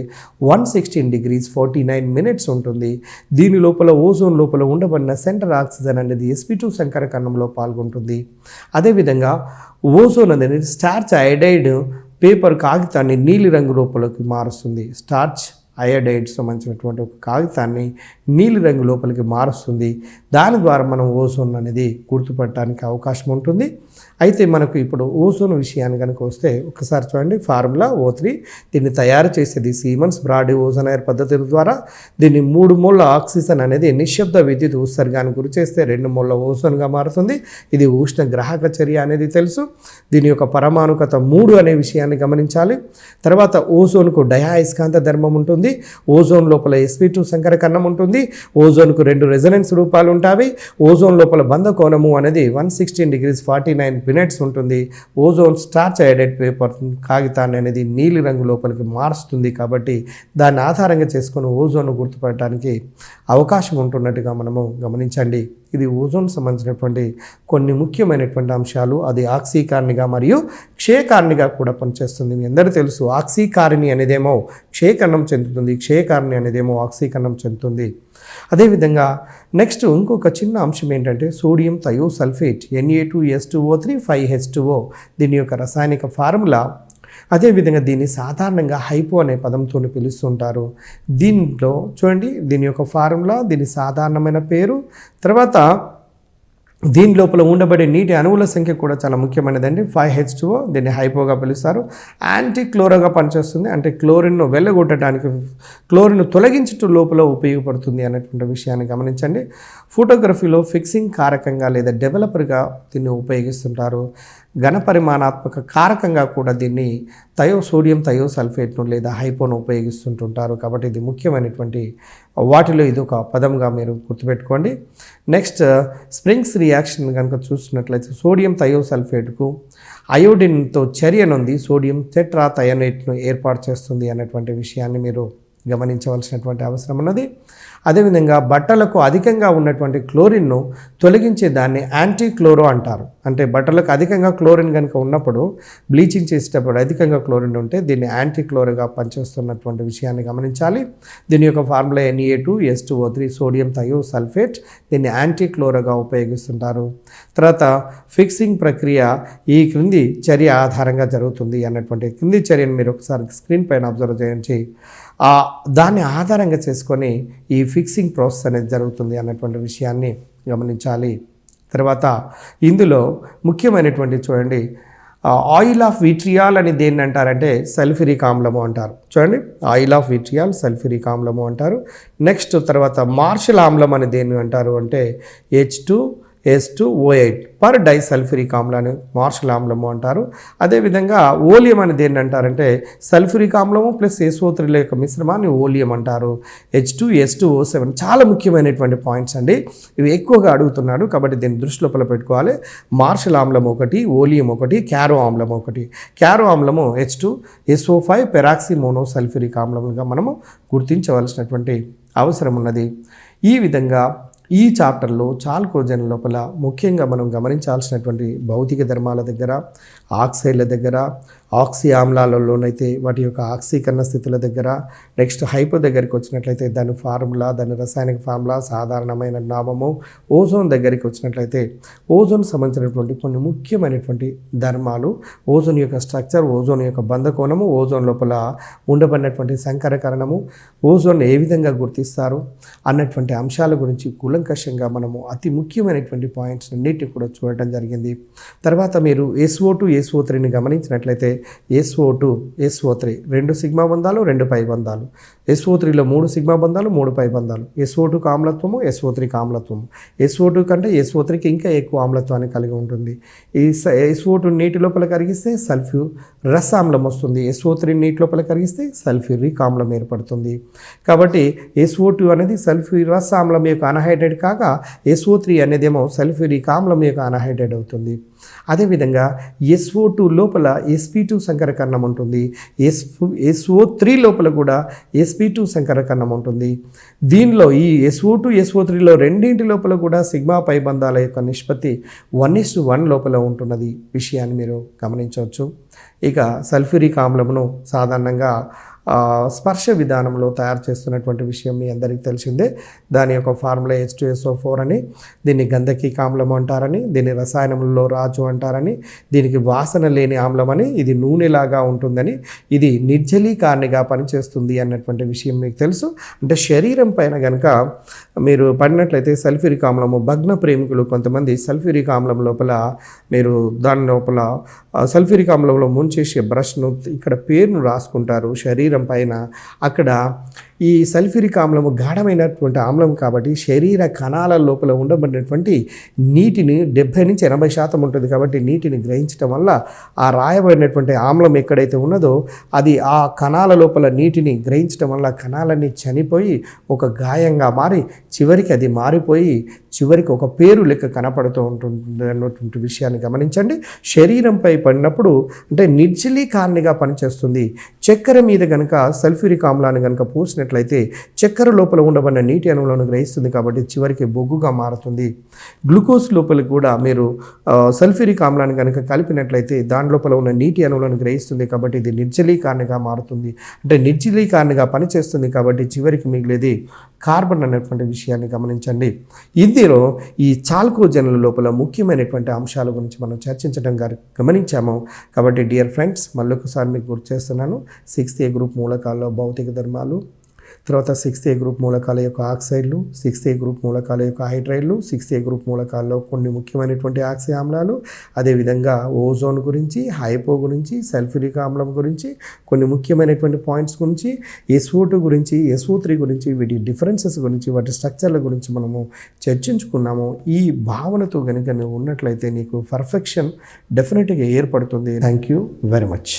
116 degrees 49 minutes ఉంటుంది. దీని లోపల ఓజోన్ లోపల ఉండబడిన సెంటర్ ఆక్సిజన్ అనేది sp2 సంకర కణంలో పాల్గొంటుంది. అదేవిధంగా ఓజోన్ అనేది స్టార్చ్ అయోడైడ్ పేపర్ కాగితాన్ని నీలి రంగు లోపలికి మారుస్తుంది. స్టార్చ్ అయోడైడ్ సంబంధించినటువంటి ఒక కాగితాన్ని నీలి రంగు లోపలికి మారుస్తుంది. దాని ద్వారా మనం ఓజోన్ అనేది గుర్తుపట్టడానికి అవకాశం ఉంటుంది. అయితే మనకు ఇప్పుడు ఓజోన్ విషయాన్ని కనుక వస్తే ఒకసారి చూడండి, ఫార్ములా O3. దీన్ని తయారు చేసేది సీమన్స్ బ్రాడీ ఓజోనైర్ పద్ధతి ద్వారా. దీన్ని 3 మోల్ల ఆక్సిజన్ అనేది నిశ్శబ్ద విద్యుత్ ఉత్సర్గానికి గురి చేస్తే 2 మోల్ల ఓజోన్గా మారుతుంది. ఇది ఉష్ణ గ్రాహక చర్య అనేది తెలుసు. దీని యొక్క పరమాణుకత 3 అనే విషయాన్ని గమనించాలి. తర్వాత ఓజోన్కు డయాయస్కాంత ధర్మం ఉంటుంది. ఓజోన్ లోపల sp2 సంకర కణం ఉంటుంది. ఓజోన్కు 2 రెజొనెన్స్ రూపాలు ఉంటాయి. ఓజోన్ లోపల బంధ కోణము అనేది 116 degrees 49 minutes ఉంటుంది. ఓజోన్ స్టార్చ్ అయోడైడ్ పేపర్ కాగితాన్ని అనేది నీలి రంగు లోపలికి మారుస్తుంది. కాబట్టి దాన్ని ఆధారంగా చేసుకొని ఓజోన్ గుర్తుపట్టడానికి అవకాశం ఉంటున్నట్టుగా మనము గమనించండి. ఇది ఓజోన్ సంబంధించినటువంటి కొన్ని ముఖ్యమైనటువంటి అంశాలు. అది ఆక్సీకార్నిగా మరియు క్షయకార్నిగా కూడా పనిచేస్తుంది. మీ అందరూ తెలుసు, ఆక్సీకారిణి అనేదేమో క్షయకణం చెందుతుంది, క్షయకారిణి అనేదేమో ఆక్సీకరణం చెందుతుంది. అదేవిధంగా నెక్స్ట్ ఇంకొక చిన్న అంశం ఏంటంటే సోడియం థయోసల్ఫేట్ Na2S2O3 5H2O. దీని యొక్క రసాయనిక ఫార్ములా. అదేవిధంగా దీన్ని సాధారణంగా హైపో అనే పదంతో పిలుస్తుంటారు. దీంట్లో చూడండి, దీని యొక్క ఫార్ములా, దీని సాధారణమైన పేరు, తర్వాత దీని లోపల ఉండబడే నీటి అణువుల సంఖ్య కూడా చాలా ముఖ్యమైనదండి. 5H2O. దీన్ని హైపోగా పిలుస్తారు. యాంటీ క్లోరోగా పనిచేస్తుంది. అంటే క్లోరిన్ను వెళ్ళగొట్టడానికి, క్లోరిన్ను తొలగించటం లోపల ఉపయోగపడుతుంది అనేటువంటి విషయాన్ని గమనించండి. ఫోటోగ్రఫీలో ఫిక్సింగ్ కారకంగా లేదా డెవలపర్గా దీన్ని ఉపయోగిస్తుంటారు. ఘనపరిమాణాత్మక కారకంగా కూడా దీన్ని సోడియం థయోసల్ఫేట్ను లేదా హైపోను ఉపయోగిస్తుంటుంటారు. కాబట్టి ఇది ముఖ్యమైనటువంటి వాటిలో ఇది ఒక పదంగా మీరు గుర్తుపెట్టుకోండి. నెక్స్ట్ స్ప్రింగ్స్ రియాక్షన్ కనుక చూసినట్లయితే సోడియం థయోసల్ఫేట్కు అయోడిన్తో చర్య నొంది సోడియం టెట్రాథయోనేట్ను ఏర్పాటు చేస్తుంది అనేటువంటి విషయాన్ని మీరు గమనించవలసినటువంటి అవసరం ఉన్నది. అదేవిధంగా బట్టలకు అధికంగా ఉన్నటువంటి క్లోరిన్ను తొలగించే దాన్ని యాంటీ క్లోరో అంటారు. అంటే బట్టలకు అధికంగా క్లోరిన్ కనుక ఉన్నప్పుడు, బ్లీచింగ్ చేసేటప్పుడు అధికంగా క్లోరిన్ ఉంటే దీన్ని యాంటీ క్లోరోగా పనిచేస్తున్నటువంటి విషయాన్ని గమనించాలి. దీని యొక్క ఫార్ములా Na2S2O3 సోడియం థయోసల్ఫేట్. దీన్ని యాంటీ క్లోరోగా ఉపయోగిస్తుంటారు. తర్వాత ఫిక్సింగ్ ప్రక్రియ ఈ క్రింది చర్య ఆధారంగా జరుగుతుంది అన్నటువంటి క్రింది చర్యను మీరు ఒకసారి స్క్రీన్ పైన అబ్జర్వ్ చేయించి దాన్ని ఆధారంగా చేసుకొని ఈ ఫిక్సింగ్ ప్రాసెస్ అనేది జరుగుతుంది అన్నటువంటి విషయాన్ని గమనించాలి. తర్వాత ఇందులో ముఖ్యమైనటువంటి చూడండి, ఆయిల్ ఆఫ్ విట్రియాల్ అని దేన్ని అంటారంటే సల్ఫ్యూరిక్ ఆమ్లము అంటారు. చూడండి, ఆయిల్ ఆఫ్ విట్రియాల్ సల్ఫ్యూరిక్ ఆమ్లము అంటారు. నెక్స్ట్ తర్వాత మార్షల్ ఆమ్లం అని దేన్ని అంటారు అంటే H2S2O8 పర్ డైసల్ఫ్యూరిక్ ఆమ్లాన్ని మార్షల్ ఆమ్లము అంటారు. అదేవిధంగా ఓలియం అని దేన్ని అంటారంటే సల్ఫ్యూరిక్ ఆమ్లము ప్లస్ SO3 యొక్క మిశ్రమాన్ని ఓలియం అంటారు. H2S2O7 చాలా ముఖ్యమైనటువంటి పాయింట్స్ అండి. ఇవి ఎక్కువగా అడుగుతున్నాడు కాబట్టి దీన్ని దృష్టిలో పెట్టుకోవాలి. మార్షల్ ఆమ్లం ఒకటి, ఓలియం ఒకటి, క్యారో ఆమ్లం ఒకటి. క్యారో ఆమ్లము H2SO5 పెరాక్సీ మోనోసల్ఫ్యూరిక్ ఆమ్లంగా మనము గుర్తించవలసినటువంటి అవసరం ఉన్నది. ఈ విధంగా ఈ చాప్టర్లో చాల్కోజన్ లోపల ముఖ్యంగా మనం గమనించాల్సినటువంటి భౌతిక ధర్మాల దగ్గర, ఆక్సైడ్ల దగ్గర, ఆక్సీ ఆమ్లాలలోనైతే వాటి యొక్క ఆక్సీకరణ స్థితుల దగ్గర, నెక్స్ట్ హైపో దగ్గరికి వచ్చినట్లయితే దాని ఫార్ములా, దాని రసాయనిక ఫార్ములా, సాధారణమైన నామము, ఓజోన్ దగ్గరికి వచ్చినట్లయితే ఓజోన్ సంబంధించినటువంటి కొన్ని ముఖ్యమైనటువంటి ధర్మాలు, ఓజోన్ యొక్క స్ట్రక్చర్, ఓజోన్ యొక్క బంధకోణము, ఓజోన్ లోపల ఉండబడినటువంటి సంకరకరణము, ఓజోన్ ఏ విధంగా గుర్తిస్తారు అన్నటువంటి అంశాల గురించి కూలంకషంగా మనము అతి ముఖ్యమైనటువంటి పాయింట్స్ అన్నిటిని కూడా చూడటం జరిగింది. తర్వాత మీరు SO2, SO3ని గమనించినట్లయితే SO2 SO3 2 సిగ్మా బంధాలు 2 పై బంధాలు, SO3లో 3 సిగ్మా బంధాలు 3 పై బంధాలు, SO2 ఆమ్లత్వము SO3 ఆమ్లత్వము. SO2 కంటే SO3కి ఇంకా ఎక్కువ ఆమ్లత్వాన్ని కలిగి ఉంటుంది. ఈ SO2 నీటి లోపల కరిగిస్తే సల్ఫ్యూర్ రసామ్లం వస్తుంది, SO3 నీటి లోపల కరిగిస్తే సల్ఫ్యూరిక్ ఆమ్లం ఏర్పడుతుంది. కాబట్టి SO2 అనేది సల్ఫ్యూరస్ ఆమ్లం యొక్క అనహైడ్రేట్ కాగా SO3 అనేదేమో సల్ఫ్యూరిక్ ఆమ్లం యొక్క అనహైడ్రేట్ అవుతుంది. అదేవిధంగా SO2 లోపల sp2 సంకరకరణం ఉంటుంది, SO3 లోపల కూడా sp2 సంకరకరణం ఉంటుంది. దీనిలో ఈ SO2 SO3లో రెండింటి లోపల కూడా సిగ్మా పై బంధాల యొక్క నిష్పత్తి 1:1 లోపల ఉంటున్నది విషయాన్ని మీరు గమనించవచ్చు. ఇక సల్ఫ్యూరిక్ ఆమ్లమును సాధారణంగా స్పర్శ విధానంలో తయారు చేస్తున్నటువంటి విషయం మీ అందరికీ తెలిసిందే. దాని యొక్క ఫార్ములా H2SO4 అని, దీన్ని గంధకిక ఆమ్లం అంటారని, దీన్ని రసాయనంలో రాజు అంటారని, దీనికి వాసన లేని ఆమ్లం అని, ఇది నూనెలాగా ఉంటుందని, ఇది నిర్జలీకారిణిగా పనిచేస్తుంది అన్నటువంటి విషయం మీకు తెలుసు. అంటే శరీరం పైన కనుక మీరు పడినట్లయితే సల్ఫ్యూరిక్ ఆమ్లము, భగ్న ప్రేమికులు కొంతమంది సల్ఫ్యూరిక్ ఆమ్లం లోపల మీరు దాని లోపల సల్ఫ్యూరిక్ ఆమ్లంలో ముంచేసే బ్రష్ను ఇక్కడ పేరును రాసుకుంటారు శరీరం పైన. అక్కడ ఈ సల్ఫ్యూరిక్ ఆమ్లము గాఢమైనటువంటి ఆమ్లం కాబట్టి శరీర కణాల లోపల ఉండబడినటువంటి నీటిని 70-80% ఉంటుంది. కాబట్టి నీటిని గ్రహించడం వల్ల ఆ రాయబడినటువంటి ఆమ్లం ఎక్కడైతే ఉన్నదో అది ఆ కణాల లోపల నీటిని గ్రహించడం వల్ల కణాలన్నీ చనిపోయి ఒక గాయంగా మారి చివరికి అది మారిపోయి చివరికి ఒక పేరు లెక్క కనపడుతూ ఉంటుంది అన్నటువంటి విషయాన్ని గమనించండి. శరీరంపై పడినప్పుడు అంటే నిర్జలీకారిణిగా పనిచేస్తుంది. చక్కెర మీద కనుక సల్ఫ్యూరిక్ ఆమ్లాన్ని కనుక పోసినట్లయితే చక్కెర లోపల ఉండబడిన నీటి అణువులను గ్రహిస్తుంది కాబట్టి చివరికి బొగ్గుగా మారుతుంది. గ్లూకోజ్ లోపల కూడా మీరు సల్ఫ్యూరిక్ ఆమ్లాన్ని కనుక కలిపినట్లయితే దాని లోపల ఉన్న నీటి అణువులను గ్రహిస్తుంది కాబట్టి ఇది నిర్జలీకారిణిగా మారుతుంది. అంటే నిర్జలీకారిణిగా పనిచేస్తుంది కాబట్టి చివరికి మిగిలేది కార్బన్ అనేటువంటి విషయాన్ని గమనించండి. ఇందులో ఈ చాల్కోజన్ల లోపల ముఖ్యమైనటువంటి అంశాల గురించి మనం చర్చించడం గమనించాము. కాబట్టి డియర్ ఫ్రెండ్స్, మళ్ళొకసారి మీకు గుర్తు చేస్తున్నాను. 6th A గ్రూప్ మూలకాల్లో భౌతిక ధర్మాలు, తర్వాత 6th A గ్రూప్ మూలకాల యొక్క ఆక్సైడ్లు, 6th A గ్రూప్ మూలకాల యొక్క హైడ్రైడ్లు, 6th A గ్రూప్ మూలకాల్లో కొన్ని ముఖ్యమైనటువంటి ఆక్సీ ఆమ్లాలు, అదేవిధంగా ఓజోన్ గురించి, హైపో గురించి, సల్ఫ్యూరిక్ ఆమ్లం గురించి, కొన్ని ముఖ్యమైనటువంటి పాయింట్స్ గురించి, SO2 గురించి, SO3 గురించి, వీటి డిఫరెన్సెస్ గురించి, వాటి స్ట్రక్చర్ల గురించి మనము చర్చించుకున్నాము. ఈ భావనతో కనుక నువ్వు ఉన్నట్లయితే నీకు పర్ఫెక్షన్ డెఫినెట్గా ఏర్పడుతుంది. Thank you very much.